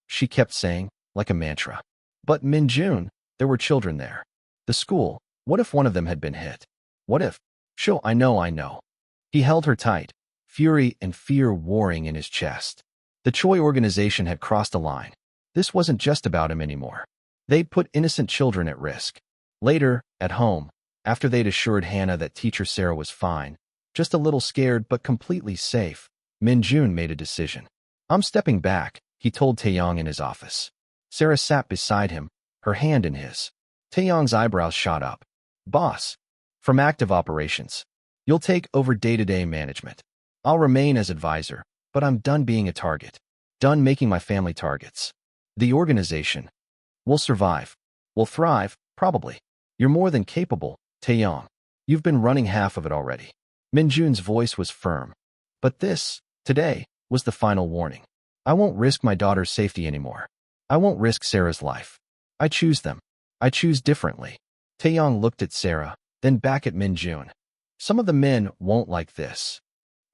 she kept saying, like a mantra. But Minjun, there were children there. The school, what if one of them had been hit? What if? Sure, I know. He held her tight, fury and fear warring in his chest. The Choi organization had crossed a line. This wasn't just about him anymore. They'd put innocent children at risk. Later, at home, after they'd assured Hana that teacher Sarah was fine, just a little scared but completely safe, Minjun made a decision. I'm stepping back, he told Taeyong in his office. Sarah sat beside him, her hand in his. Taeyong's eyebrows shot up. Boss. From active operations. You'll take over day-to-day management. I'll remain as advisor, but I'm done being a target. Done making my family targets. The organization. We'll survive. We'll thrive, probably. You're more than capable, Taeyong. You've been running half of it already. Minjun's voice was firm. But this, today, was the final warning. I won't risk my daughter's safety anymore. I won't risk Sarah's life. I choose them. I choose differently. Taeyong looked at Sarah, then back at Minjun. Some of the men won't like this.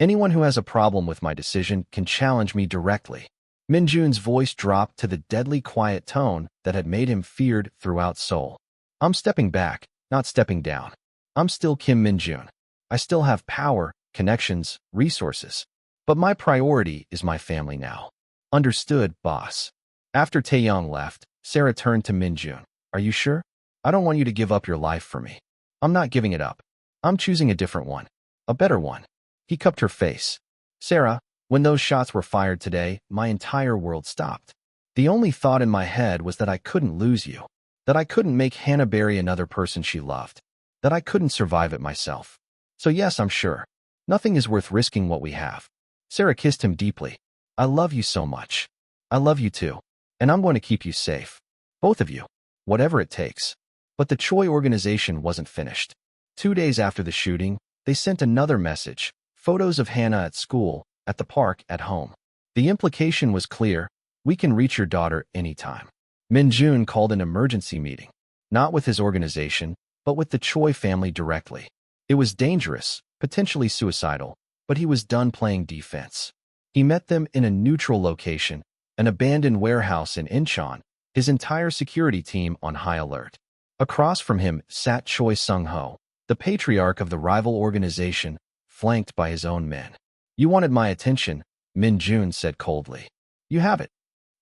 Anyone who has a problem with my decision can challenge me directly. Minjun's voice dropped to the deadly quiet tone that had made him feared throughout Seoul. I'm stepping back, not stepping down. I'm still Kim Minjun. I still have power, connections, resources. But my priority is my family now. Understood, boss. After Taeyong left, Sarah turned to Minjun. Are you sure? I don't want you to give up your life for me. I'm not giving it up. I'm choosing a different one. A better one. He cupped her face. Sarah, when those shots were fired today, my entire world stopped. The only thought in my head was that I couldn't lose you. That I couldn't make Hana bury another person she loved. That I couldn't survive it myself. So yes, I'm sure. Nothing is worth risking what we have. Sarah kissed him deeply. I love you so much. I love you too. And I'm going to keep you safe. Both of you. Whatever it takes. But the Choi organization wasn't finished. 2 days after the shooting, they sent another message. Photos of Hana at school, at the park, at home. The implication was clear. We can reach your daughter anytime. Minjun called an emergency meeting. Not with his organization, but with the Choi family directly. It was dangerous, potentially suicidal, but he was done playing defense. He met them in a neutral location, an abandoned warehouse in Incheon, his entire security team on high alert. Across from him sat Choi Sung-ho, the patriarch of the rival organization, flanked by his own men. You wanted my attention, Minjun said coldly. You have it.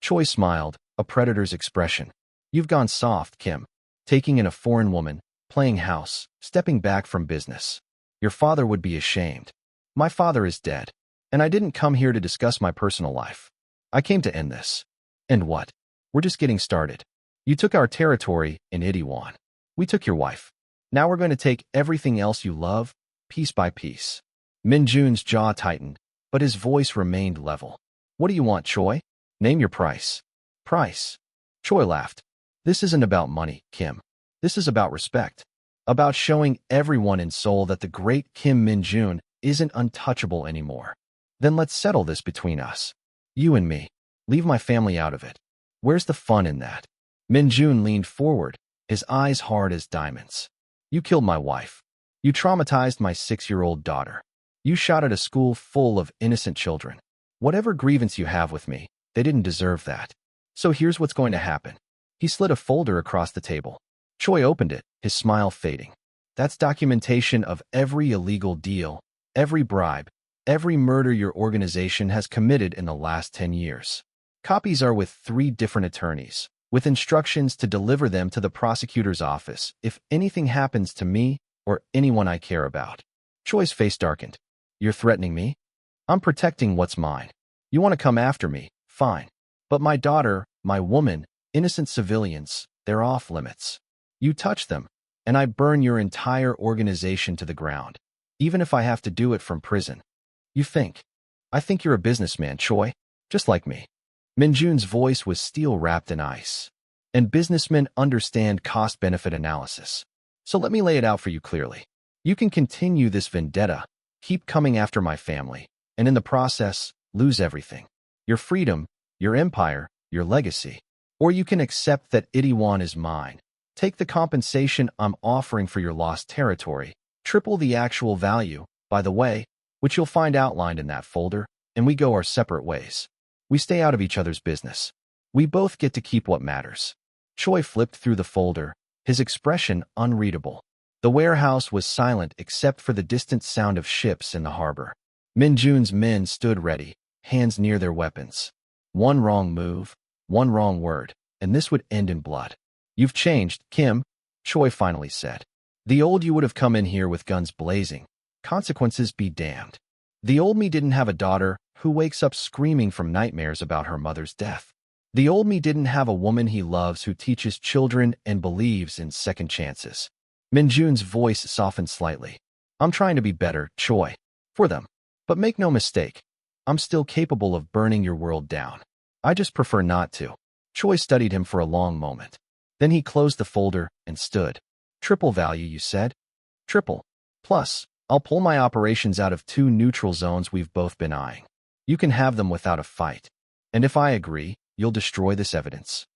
Choi smiled, a predator's expression. You've gone soft, Kim. Taking in a foreign woman, playing house, stepping back from business. Your father would be ashamed. My father is dead. And I didn't come here to discuss my personal life. I came to end this. And what? We're just getting started. You took our territory in Itaewon. We took your wife. Now we're going to take everything else you love, piece by piece. Minjun's jaw tightened, but his voice remained level. What do you want, Choi? Name your price. Price. Choi laughed. This isn't about money, Kim. This is about respect. About showing everyone in Seoul that the great Kim Minjun isn't untouchable anymore. Then let's settle this between us. You and me. Leave my family out of it. Where's the fun in that? Minjun leaned forward, his eyes hard as diamonds. You killed my wife. You traumatized my 6-year-old daughter. You shot at a school full of innocent children. Whatever grievance you have with me, they didn't deserve that. So here's what's going to happen. He slid a folder across the table. Choi opened it, his smile fading. That's documentation of every illegal deal, every bribe, every murder your organization has committed in the last 10 years. Copies are with 3 different attorneys, with instructions to deliver them to the prosecutor's office if anything happens to me or anyone I care about. Choi's face darkened. You're threatening me? I'm protecting what's mine. You want to come after me? Fine. But my daughter, my woman, innocent civilians, they're off limits. You touch them, and I burn your entire organization to the ground, even if I have to do it from prison. You think? I think you're a businessman, Choi, just like me. Minjun's voice was steel-wrapped in ice. And businessmen understand cost-benefit analysis. So let me lay it out for you clearly. You can continue this vendetta, keep coming after my family, and in the process, lose everything. Your freedom, your empire, your legacy. Or you can accept that Itaewon is mine. Take the compensation I'm offering for your lost territory, triple the actual value, by the way, which you'll find outlined in that folder, and we go our separate ways. We stay out of each other's business. We both get to keep what matters. Choi flipped through the folder, his expression unreadable. The warehouse was silent except for the distant sound of ships in the harbor. Minjun's men stood ready, hands near their weapons. One wrong move, one wrong word, and this would end in blood. You've changed, Kim, Choi finally said. The old you would have come in here with guns blazing. Consequences be damned. The old me didn't have a daughter who wakes up screaming from nightmares about her mother's death. The old me didn't have a woman he loves who teaches children and believes in second chances. Minjun's voice softened slightly. I'm trying to be better, Choi, for them. But make no mistake, I'm still capable of burning your world down. I just prefer not to. Choi studied him for a long moment. Then he closed the folder and stood. Triple value, you said? Triple. Plus, I'll pull my operations out of 2 neutral zones we've both been eyeing. You can have them without a fight. And if I agree, you'll destroy this evidence.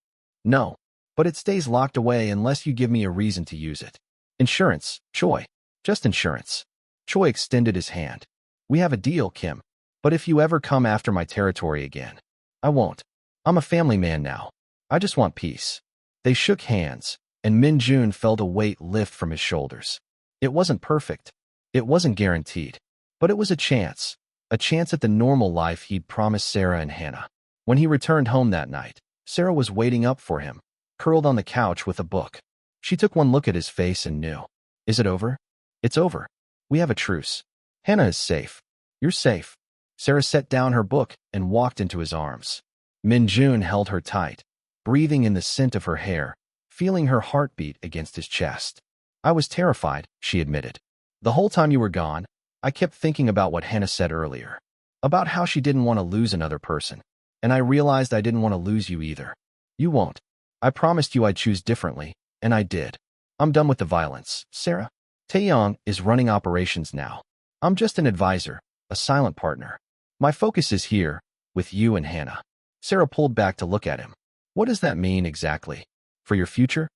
No, but it stays locked away unless you give me a reason to use it. Insurance, Choi. Just insurance. Choi extended his hand. We have a deal, Kim. But if you ever come after my territory again, I won't. I'm a family man now. I just want peace. They shook hands, and Minjun felt a weight lift from his shoulders. It wasn't perfect. It wasn't guaranteed. But it was a chance at the normal life he'd promised Sarah and Hana. When he returned home that night, Sarah was waiting up for him, curled on the couch with a book. She took one look at his face and knew. Is it over? It's over. We have a truce. Hana is safe. You're safe. Sarah set down her book and walked into his arms. Minjun held her tight, breathing in the scent of her hair, feeling her heartbeat against his chest. I was terrified, she admitted. The whole time you were gone, I kept thinking about what Hana said earlier, about how she didn't want to lose another person, and I realized I didn't want to lose you either. You won't. I promised you I'd choose differently, and I did. I'm done with the violence, Sarah. Taeyong is running operations now. I'm just an advisor, a silent partner. My focus is here, with you and Hana. Sarah pulled back to look at him. What does that mean exactly? For your future?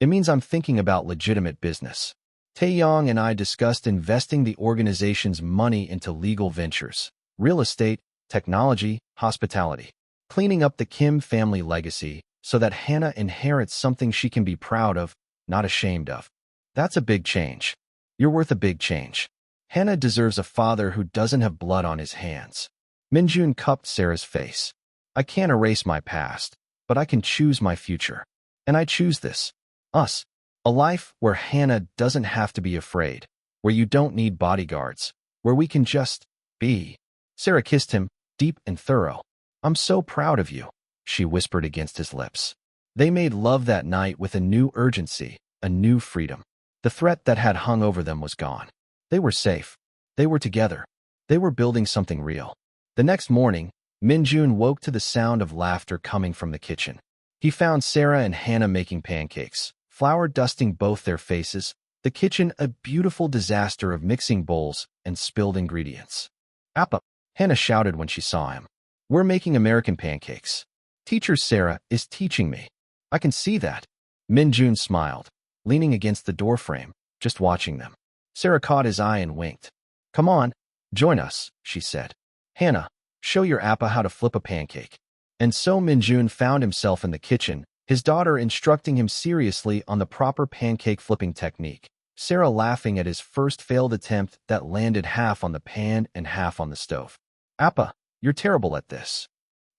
It means I'm thinking about legitimate business. Taeyong and I discussed investing the organization's money into legal ventures, real estate, technology, hospitality, cleaning up the Kim family legacy so that Hana inherits something she can be proud of, not ashamed of. That's a big change. You're worth a big change. Hana deserves a father who doesn't have blood on his hands. Minjun cupped Sarah's face. I can't erase my past, but I can choose my future. And I choose this. Us. A life where Hana doesn't have to be afraid, where you don't need bodyguards, where we can just be. Sarah kissed him, deep and thorough. I'm so proud of you, she whispered against his lips. They made love that night with a new urgency, a new freedom. The threat that had hung over them was gone. They were safe. They were together. They were building something real. The next morning, Minjun woke to the sound of laughter coming from the kitchen. He found Sarah and Hana making pancakes, flour dusting both their faces, the kitchen a beautiful disaster of mixing bowls and spilled ingredients. Appa! Hana shouted when she saw him. We're making American pancakes. Teacher Sarah is teaching me. I can see that. Minjun smiled, leaning against the doorframe, just watching them. Sarah caught his eye and winked. Come on, join us, she said. Hana, show your appa how to flip a pancake. And so Minjun found himself in the kitchen, his daughter instructing him seriously on the proper pancake flipping technique. Sarah laughing at his first failed attempt that landed half on the pan and half on the stove. Appa, you're terrible at this.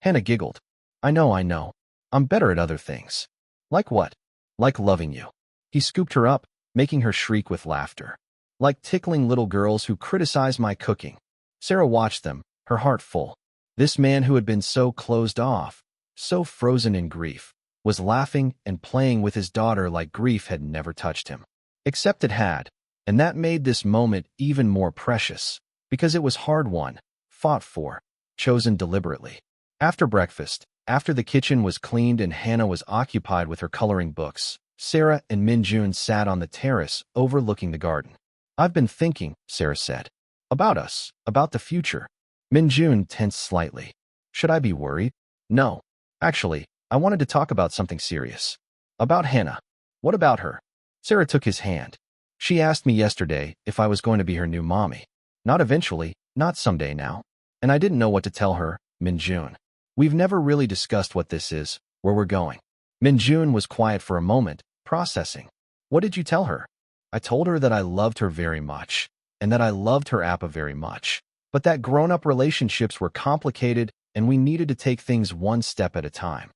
Hana giggled. I know. I'm better at other things. Like what? Like loving you. He scooped her up, making her shriek with laughter. Like tickling little girls who criticize my cooking. Sarah watched them, her heart full. This man who had been so closed off, so frozen in grief, was laughing and playing with his daughter like grief had never touched him. Except it had, and that made this moment even more precious, because it was hard-won, fought for, chosen deliberately. After breakfast, after the kitchen was cleaned and Hana was occupied with her coloring books, Sarah and Minjun sat on the terrace overlooking the garden. I've been thinking, Sarah said. About us, about the future. Minjun tensed slightly. Should I be worried? No. Actually, I wanted to talk about something serious. About Hana. What about her? Sarah took his hand. She asked me yesterday if I was going to be her new mommy. Not eventually, not someday now. And I didn't know what to tell her, Minjun. We've never really discussed what this is, where we're going. Minjun was quiet for a moment, processing. What did you tell her? I told her that I loved her very much, and that I loved her appa very much, but that grown-up relationships were complicated and we needed to take things one step at a time.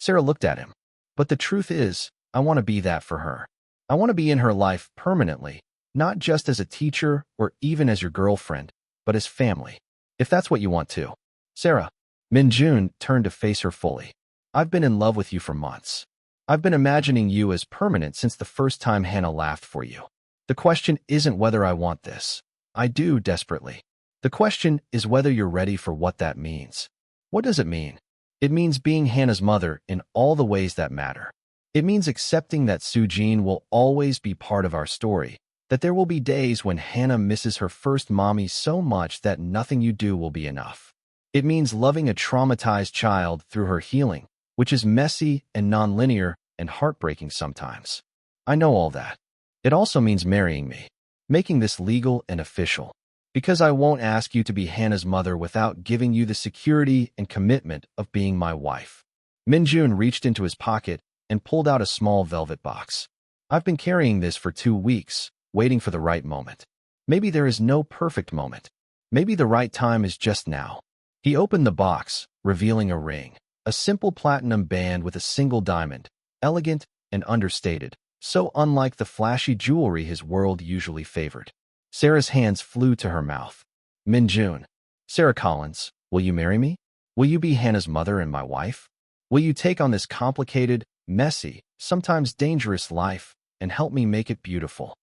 Sarah looked at him. But the truth is, I want to be that for her. I want to be in her life permanently, not just as a teacher or even as your girlfriend, but as family. If that's what you want to. Sarah. Minjun turned to face her fully. I've been in love with you for months. I've been imagining you as permanent since the first time Hana laughed for you. The question isn't whether I want this. I do desperately. The question is whether you're ready for what that means. What does it mean? It means being Hana's mother in all the ways that matter. It means accepting that Sujin will always be part of our story, that there will be days when Hana misses her first mommy so much that nothing you do will be enough. It means loving a traumatized child through her healing, which is messy and nonlinear and heartbreaking sometimes. I know all that. It also means marrying me, making this legal and official, because I won't ask you to be Hana's mother without giving you the security and commitment of being my wife. Minjun reached into his pocket and pulled out a small velvet box. I've been carrying this for 2 weeks, waiting for the right moment. Maybe there is no perfect moment. Maybe the right time is just now. He opened the box, revealing a ring, a simple platinum band with a single diamond, elegant and understated, so unlike the flashy jewelry his world usually favored. Sarah's hands flew to her mouth. Minjun. Sarah Collins, will you marry me? Will you be Hana's mother and my wife? Will you take on this complicated, messy, sometimes dangerous life and help me make it beautiful?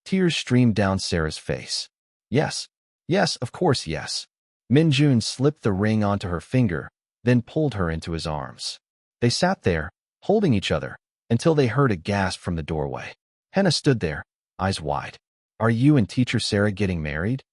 Tears streamed down Sarah's face. Yes. Yes, of course, yes. Minjun slipped the ring onto her finger, then pulled her into his arms. They sat there, holding each other, until they heard a gasp from the doorway. Hana stood there, eyes wide. Are you and teacher Sarah getting married?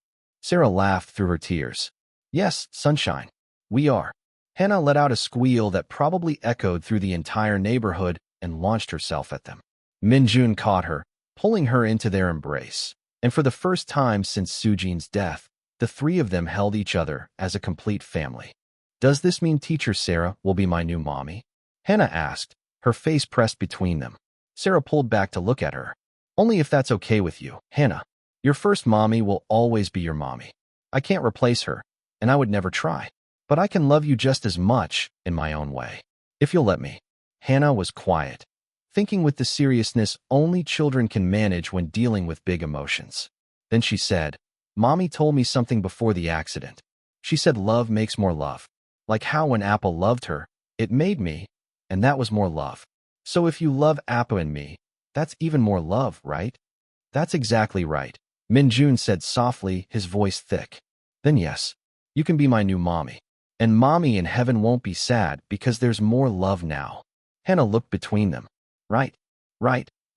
Sarah laughed through her tears. Yes, sunshine. We are. Hana let out a squeal that probably echoed through the entire neighborhood and launched herself at them. Minjun caught her, pulling her into their embrace, and for the first time since Sujin's death, the three of them held each other as a complete family. Does this mean teacher Sarah will be my new mommy? Hana asked, her face pressed between them. Sarah pulled back to look at her. Only if that's okay with you, Hana. Your first mommy will always be your mommy. I can't replace her, and I would never try. But I can love you just as much in my own way. If you'll let me. Hana was quiet, thinking with the seriousness only children can manage when dealing with big emotions. Then she said, Mommy told me something before the accident. She said love makes more love. Like how when Apple loved her, it made me, and that was more love. So if you love Apple and me, that's even more love, right? That's exactly right, Minjun said softly, his voice thick. Then yes, you can be my new mommy. And mommy in heaven won't be sad because there's more love now. Hana looked between them. Right,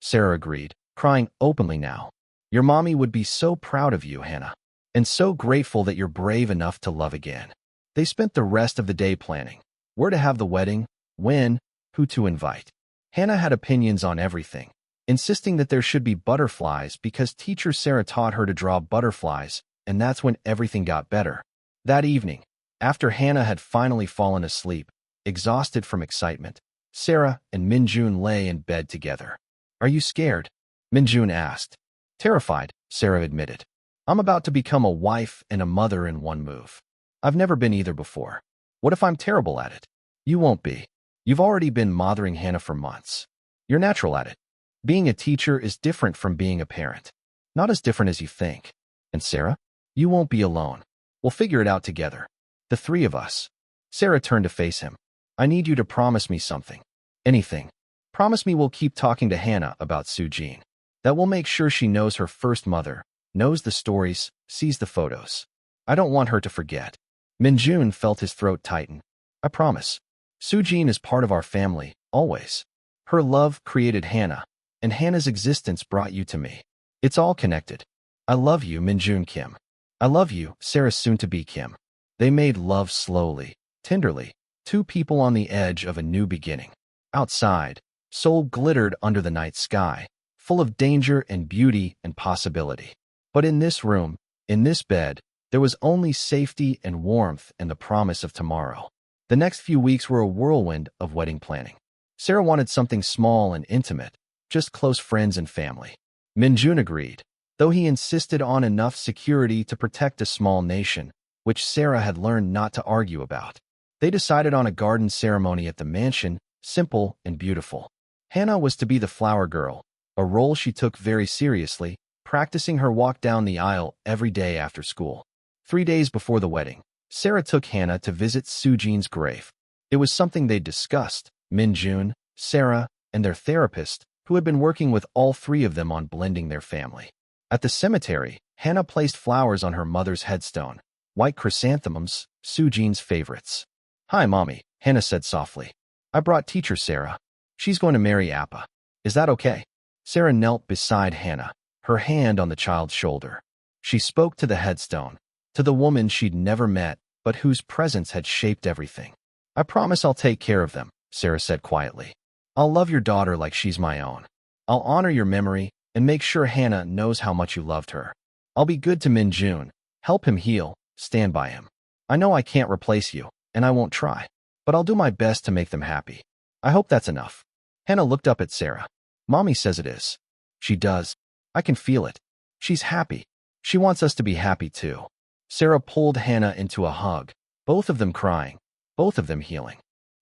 Sarah agreed, crying openly now. Your mommy would be so proud of you, Hana, and so grateful that you're brave enough to love again. They spent the rest of the day planning where to have the wedding, when, who to invite. Hana had opinions on everything, insisting that there should be butterflies because teacher Sarah taught her to draw butterflies, and that's when everything got better. That evening, after Hana had finally fallen asleep, exhausted from excitement, Sarah and Minjun lay in bed together. "Are you scared?" Minjun asked. "Terrified," Sarah admitted. "I'm about to become a wife and a mother in one move. I've never been either before. What if I'm terrible at it?" "You won't be. You've already been mothering Hana for months. You're natural at it. Being a teacher is different from being a parent. Not as different as you think. And Sarah, you won't be alone. We'll figure it out together. The three of us." Sarah turned to face him. "I need you to promise me something. Anything. Promise me we'll keep talking to Hana about Sujin. That we'll make sure she knows her first mother, knows the stories, sees the photos. I don't want her to forget." Minjun felt his throat tighten. "I promise. Sujin is part of our family, always. Her love created Hana, and Hana's existence brought you to me. It's all connected. I love you, Min-jun Kim. I love you, Sarah's soon-to-be Kim." They made love slowly, tenderly, two people on the edge of a new beginning. Outside, Seoul glittered under the night sky, full of danger and beauty and possibility. But in this room, in this bed, there was only safety and warmth and the promise of tomorrow. The next few weeks were a whirlwind of wedding planning. Sarah wanted something small and intimate, just close friends and family. Minjun agreed, though he insisted on enough security to protect a small nation, which Sarah had learned not to argue about. They decided on a garden ceremony at the mansion, simple and beautiful. Hana was to be the flower girl, a role she took very seriously, practicing her walk down the aisle every day after school. 3 days before the wedding, Sarah took Hana to visit Sujin's grave. It was something they'd discussed, Minjun, Sarah, and their therapist, who had been working with all three of them on blending their family. At the cemetery, Hana placed flowers on her mother's headstone, white chrysanthemums, Sujin's favorites. "Hi, Mommy," Hana said softly. "I brought teacher Sarah. She's going to marry Appa. Is that okay?" Sarah knelt beside Hana, her hand on the child's shoulder. She spoke to the headstone, to the woman she'd never met, but whose presence had shaped everything. "I promise I'll take care of them," Sarah said quietly. "I'll love your daughter like she's my own. I'll honor your memory and make sure Hana knows how much you loved her. I'll be good to Minjun, help him heal, stand by him. I know I can't replace you, and I won't try, but I'll do my best to make them happy. I hope that's enough." Hana looked up at Sarah. "Mommy says it is." "She does. I can feel it. She's happy. She wants us to be happy too." Sarah pulled Hana into a hug, both of them crying, both of them healing.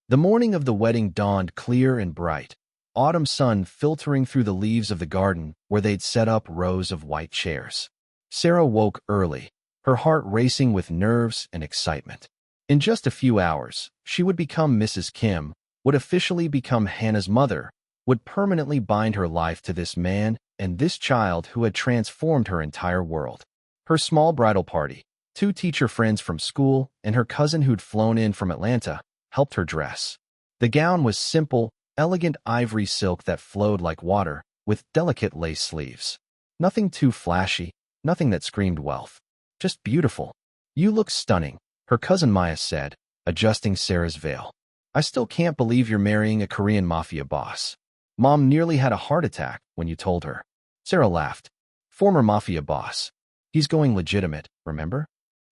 The morning of the wedding dawned clear and bright, autumn sun filtering through the leaves of the garden where they'd set up rows of white chairs. Sarah woke early, her heart racing with nerves and excitement. In just a few hours, she would become Mrs. Kim, would officially become Hana's mother, would permanently bind her life to this man and this child who had transformed her entire world. Her small bridal party, 2 teacher friends from school, and her cousin who'd flown in from Atlanta, helped her dress. The gown was simple, elegant ivory silk that flowed like water, with delicate lace sleeves. Nothing too flashy, nothing that screamed wealth. Just beautiful. "You look stunning," her cousin Maya said, adjusting Sarah's veil. "I still can't believe you're marrying a Korean Mafia boss. Mom nearly had a heart attack when you told her." Sarah laughed. "Former Mafia boss. He's going legitimate, remember?"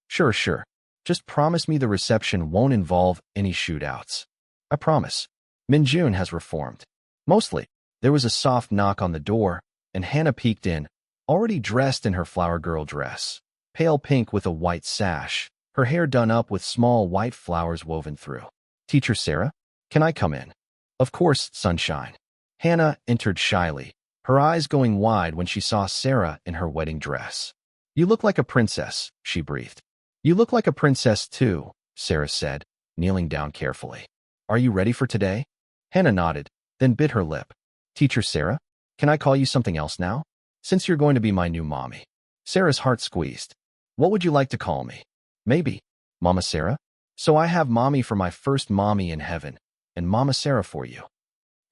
Sure. Just promise me the reception won't involve any shootouts." "I promise." Minjun has reformed. Mostly. There was a soft knock on the door, and Hana peeked in, already dressed in her flower girl dress, pale pink with a white sash, her hair done up with small white flowers woven through. "Teacher Sarah, can I come in?" "Of course, sunshine." Hana entered shyly, her eyes going wide when she saw Sarah in her wedding dress. "You look like a princess," she breathed. "You look like a princess too," Sarah said, kneeling down carefully. "Are you ready for today?" Hana nodded, then bit her lip. "Teacher Sarah, can I call you something else now? Since you're going to be my new mommy." Sarah's heart squeezed. "What would you like to call me?" "Maybe Mama Sarah? So I have mommy for my first mommy in heaven, and Mama Sarah for you."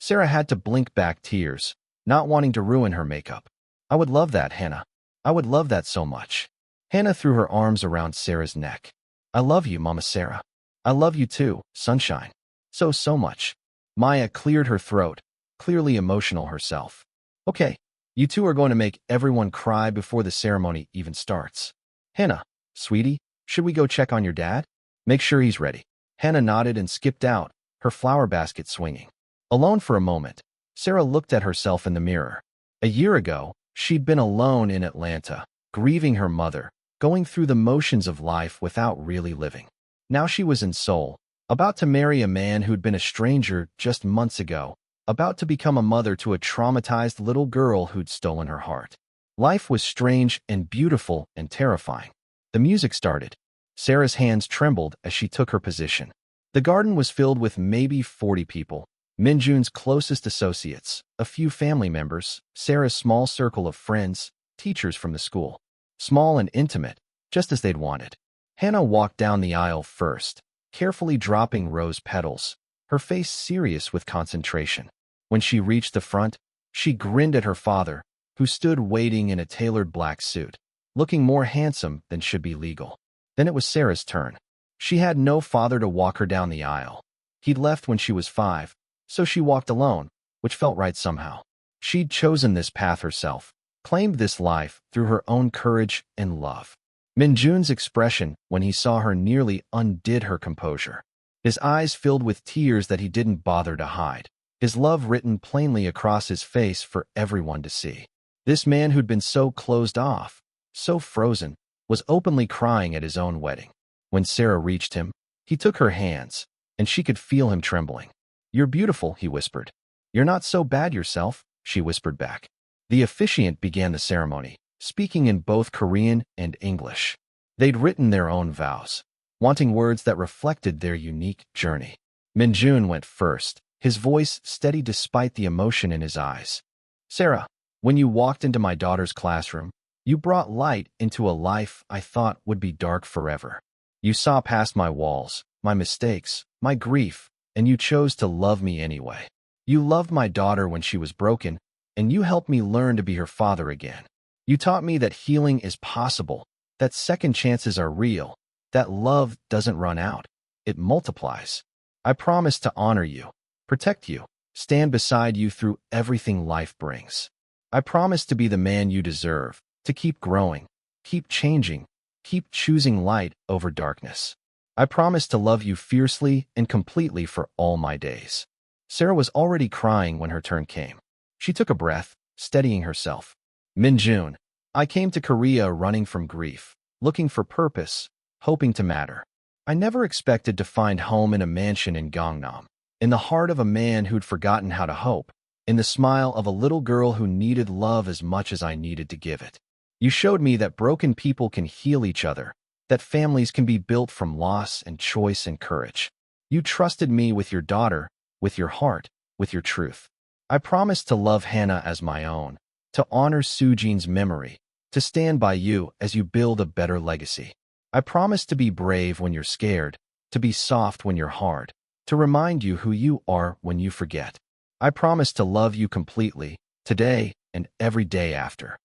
Sarah had to blink back tears, not wanting to ruin her makeup. "I would love that, Hana. I would love that so much." Hana threw her arms around Sarah's neck. I love you, Mama Sarah. I love you too, sunshine. So much. Maya cleared her throat, clearly emotional herself. Okay, you two are going to make everyone cry before the ceremony even starts. Hana, sweetie, should we go check on your dad? Make sure he's ready. Hana nodded and skipped out, her flower basket swinging. Alone for a moment, Sarah looked at herself in the mirror. A year ago, she'd been alone in Atlanta, grieving her mother, going through the motions of life without really living. Now she was in Seoul, about to marry a man who'd been a stranger just months ago, about to become a mother to a traumatized little girl who'd stolen her heart. Life was strange and beautiful and terrifying. The music started. Sarah's hands trembled as she took her position. The garden was filled with maybe 40 people, Minjun's closest associates, a few family members, Sarah's small circle of friends, teachers from the school. Small and intimate, just as they'd wanted. Hana walked down the aisle first, carefully dropping rose petals, her face serious with concentration. When she reached the front, she grinned at her father, who stood waiting in a tailored black suit, looking more handsome than should be legal. Then it was Sarah's turn. She had no father to walk her down the aisle. He'd left when she was 5, so she walked alone, which felt right somehow. She'd chosen this path herself, claimed this life through her own courage and love. Minjun's expression when he saw her nearly undid her composure. His eyes filled with tears that he didn't bother to hide, his love written plainly across his face for everyone to see. This man who'd been so closed off, so frozen, was openly crying at his own wedding. When Sarah reached him, he took her hands, and she could feel him trembling. "You're beautiful," he whispered. "You're not so bad yourself," she whispered back. The officiant began the ceremony, speaking in both Korean and English. They'd written their own vows, wanting words that reflected their unique journey. Minjun went first, his voice steady despite the emotion in his eyes. "Sarah, when you walked into my daughter's classroom, you brought light into a life I thought would be dark forever. You saw past my walls, my mistakes, my grief, and you chose to love me anyway. You loved my daughter when she was broken, and you helped me learn to be her father again. You taught me that healing is possible, that second chances are real, that love doesn't run out, it multiplies. I promise to honor you, protect you, stand beside you through everything life brings. I promise to be the man you deserve, to keep growing, keep changing, keep choosing light over darkness. I promise to love you fiercely and completely for all my days." Sarah was already crying when her turn came. She took a breath, steadying herself. "Minjun, I came to Korea running from grief, looking for purpose, hoping to matter. I never expected to find home in a mansion in Gangnam, in the heart of a man who'd forgotten how to hope, in the smile of a little girl who needed love as much as I needed to give it. You showed me that broken people can heal each other, that families can be built from loss and choice and courage. You trusted me with your daughter, with your heart, with your truth. I promised to love Hana as my own, to honor Sujin's memory, to stand by you as you build a better legacy. I promised to be brave when you're scared, to be soft when you're hard, to remind you who you are when you forget. I promised to love you completely, today and every day after."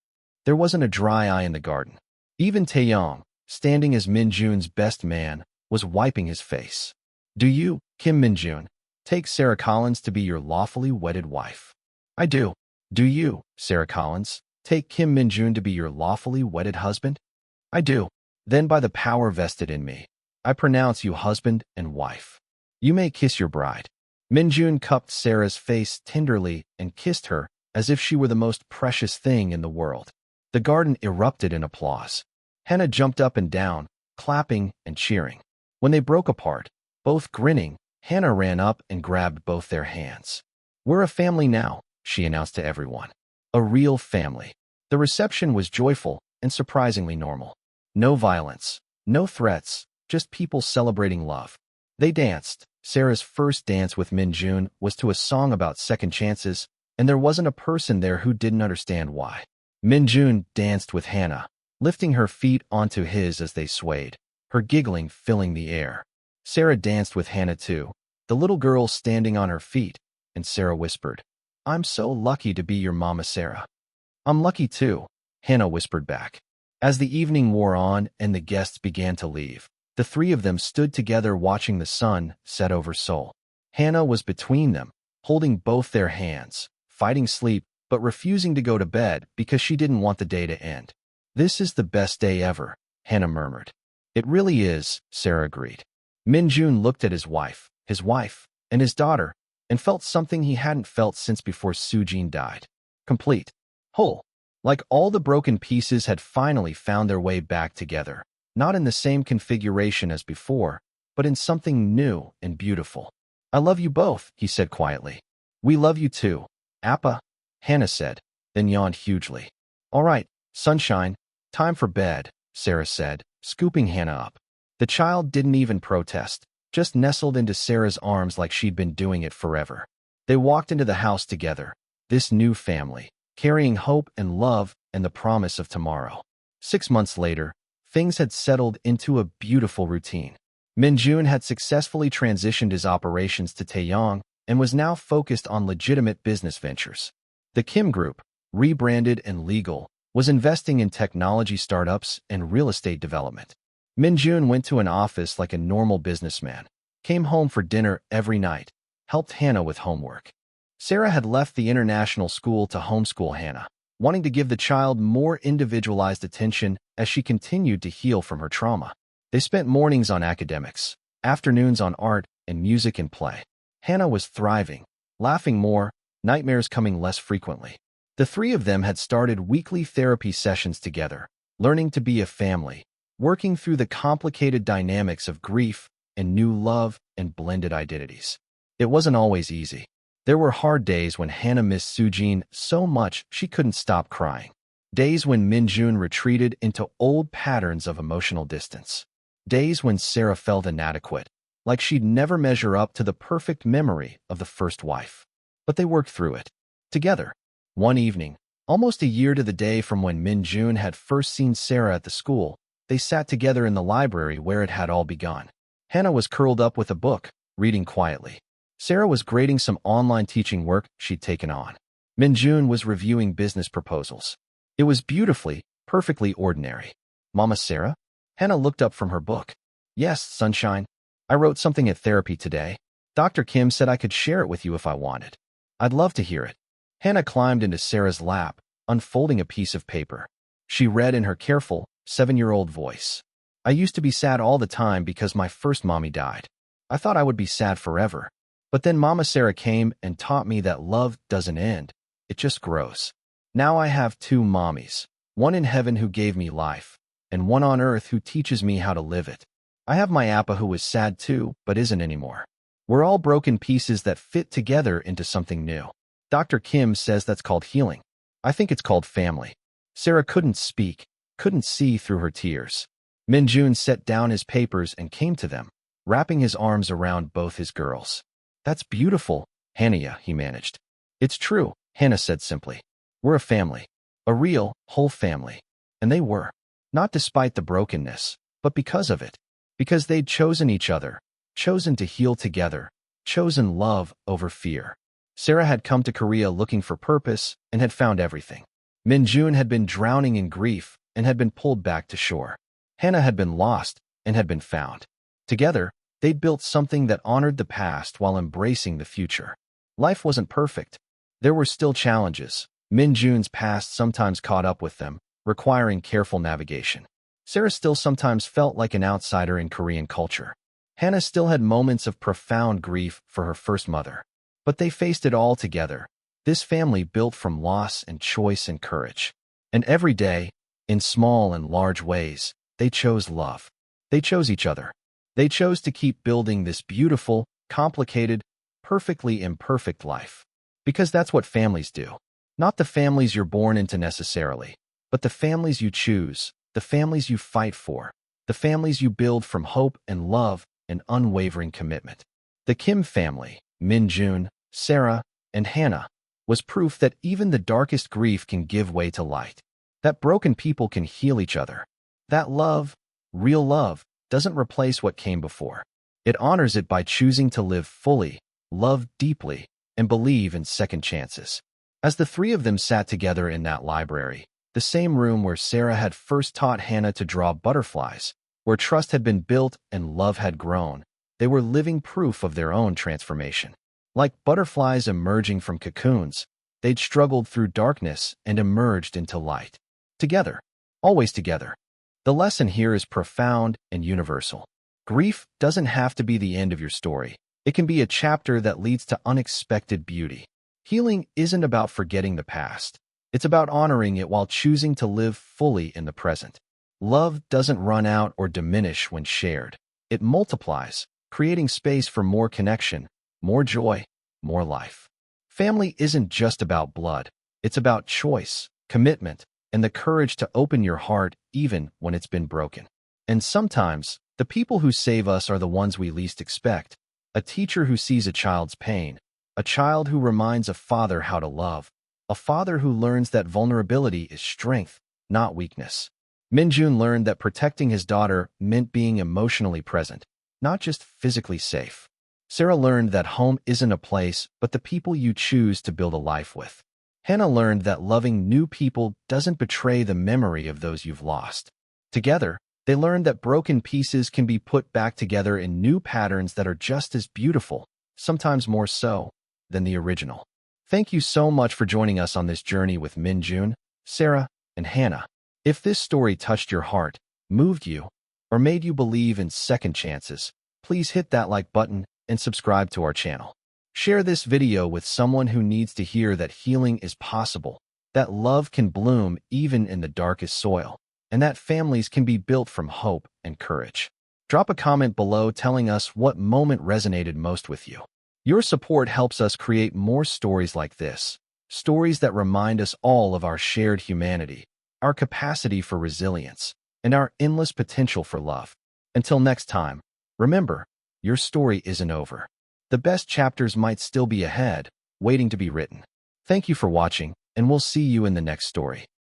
There wasn't a dry eye in the garden. Even Taeyong, standing as Minjun's best man, was wiping his face. "Do you, Kim Minjun, take Sarah Collins to be your lawfully wedded wife?" "I do." "Do you, Sarah Collins, take Kim Minjun to be your lawfully wedded husband?" "I do." "Then by the power vested in me, I pronounce you husband and wife. You may kiss your bride." Minjun cupped Sarah's face tenderly and kissed her as if she were the most precious thing in the world. The garden erupted in applause. Hana jumped up and down, clapping and cheering. When they broke apart, both grinning, Hana ran up and grabbed both their hands. "We're a family now," she announced to everyone. A real family. The reception was joyful and surprisingly normal. No violence, no threats, just people celebrating love. They danced. Sarah's first dance with Minjun was to a song about second chances, and there wasn't a person there who didn't understand why. Minjun danced with Hana, lifting her feet onto his as they swayed, her giggling filling the air. Sarah danced with Hana too, the little girl standing on her feet, and Sarah whispered, "I'm so lucky to be your Mama Sarah." "I'm lucky too," Hana whispered back. As the evening wore on and the guests began to leave, The three of them stood together watching the sun set over Seoul. Hana was between them, holding both their hands, fighting sleep, but refusing to go to bed because she didn't want the day to end. "This is the best day ever," Hana murmured. "It really is," Sarah agreed. Minjun looked at his wife, and his daughter, and felt something he hadn't felt since before Sujin died. Complete. Whole. Like all the broken pieces had finally found their way back together, not in the same configuration as before, but in something new and beautiful. "I love you both," he said quietly. "We love you too, Appa," Hana said, then yawned hugely. "All right, sunshine, time for bed," Sarah said, scooping Hana up. The child didn't even protest, just nestled into Sarah's arms like she'd been doing it forever. They walked into the house together, this new family, carrying hope and love and the promise of tomorrow. 6 months later, things had settled into a beautiful routine. Minjun had successfully transitioned his operations to Taeyong and was now focused on legitimate business ventures. The Kim Group, rebranded and legal, was investing in technology startups and real estate development. Minjun went to an office like a normal businessman, came home for dinner every night, helped Hana with homework. Sarah had left the international school to homeschool Hana, wanting to give the child more individualized attention as she continued to heal from her trauma. They spent mornings on academics, afternoons on art and music and play. Hana was thriving, laughing more, nightmares coming less frequently. The three of them had started weekly therapy sessions together, learning to be a family, working through the complicated dynamics of grief and new love and blended identities. It wasn't always easy. There were hard days when Hana missed Sujin so much she couldn't stop crying. Days when Minjun retreated into old patterns of emotional distance. Days when Sarah felt inadequate, like she'd never measure up to the perfect memory of the first wife. But they worked through it. Together. One evening, almost a year to the day from when Minjun had first seen Sarah at the school, they sat together in the library where it had all begun. Hana was curled up with a book, reading quietly. Sarah was grading some online teaching work she'd taken on. Minjun was reviewing business proposals. It was perfectly ordinary. "Mama Sarah?" Hana looked up from her book. "Yes, sunshine. I wrote something at therapy today. Dr. Kim said I could share it with you if I wanted. I'd love to hear it." Hana climbed into Sarah's lap, unfolding a piece of paper. She read in her careful, 7-year-old voice. "I used to be sad all the time because my first mommy died. I thought I would be sad forever. But then Mama Sarah came and taught me that love doesn't end. It just grows. Now I have 2 mommies, one in heaven who gave me life, and one on earth who teaches me how to live it. I have my Appa who was sad too, but isn't anymore. We're all broken pieces that fit together into something new. Dr. Kim says that's called healing. I think it's called family." Sarah couldn't speak, couldn't see through her tears. Minjun set down his papers and came to them, wrapping his arms around both his girls. "That's beautiful, Hana," he managed. "It's true," Hana said simply. "We're a family. A real, whole family." And they were. Not despite the brokenness, but because of it. Because they'd chosen each other, chosen to heal together, chosen love over fear. Sarah had come to Korea looking for purpose and had found everything. Minjun had been drowning in grief and had been pulled back to shore. Hana had been lost and had been found. Together, they'd built something that honored the past while embracing the future. Life wasn't perfect. There were still challenges. Minjun's past sometimes caught up with them, requiring careful navigation. Sarah still sometimes felt like an outsider in Korean culture. Hana still had moments of profound grief for her first mother. But they faced it all together. This family built from loss and choice and courage. And every day, in small and large ways, they chose love. They chose each other. They chose to keep building this beautiful, complicated, perfectly imperfect life. Because that's what families do. Not the families you're born into necessarily, but the families you choose, the families you fight for, the families you build from hope and love and unwavering commitment. The Kim family, Minjun, Sarah, and Hana, was proof that even the darkest grief can give way to light. That broken people can heal each other. That love, real love, doesn't replace what came before. It honors it by choosing to live fully, love deeply, and believe in second chances. As the three of them sat together in that library, the same room where Sarah had first taught Hana to draw butterflies, Where trust had been built and love had grown, they were living proof of their own transformation. Like butterflies emerging from cocoons, they'd struggled through darkness and emerged into light. Together, always together. The lesson here is profound and universal. Grief doesn't have to be the end of your story. It can be a chapter that leads to unexpected beauty. Healing isn't about forgetting the past. It's about honoring it while choosing to live fully in the present. Love doesn't run out or diminish when shared. It multiplies, creating space for more connection, more joy, more life. Family isn't just about blood. It's about choice, commitment, and the courage to open your heart even when it's been broken. And sometimes, the people who save us are the ones we least expect. A teacher who sees a child's pain, a child who reminds a father how to love, a father who learns that vulnerability is strength, not weakness. Minjun learned that protecting his daughter meant being emotionally present, not just physically safe. Sarah learned that home isn't a place, but the people you choose to build a life with. Hana learned that loving new people doesn't betray the memory of those you've lost. Together, they learned that broken pieces can be put back together in new patterns that are just as beautiful, sometimes more so, than the original. Thank you so much for joining us on this journey with Minjun, Sarah, and Hana. If this story touched your heart, moved you, or made you believe in second chances, please hit that like button and subscribe to our channel. Share this video with someone who needs to hear that healing is possible, that love can bloom even in the darkest soil, and that families can be built from hope and courage. Drop a comment below telling us what moment resonated most with you. Your support helps us create more stories like this, stories that remind us all of our shared humanity, our capacity for resilience, and our endless potential for love. Until next time, remember, your story isn't over. The best chapters might still be ahead, waiting to be written. Thank you for watching, and we'll see you in the next story.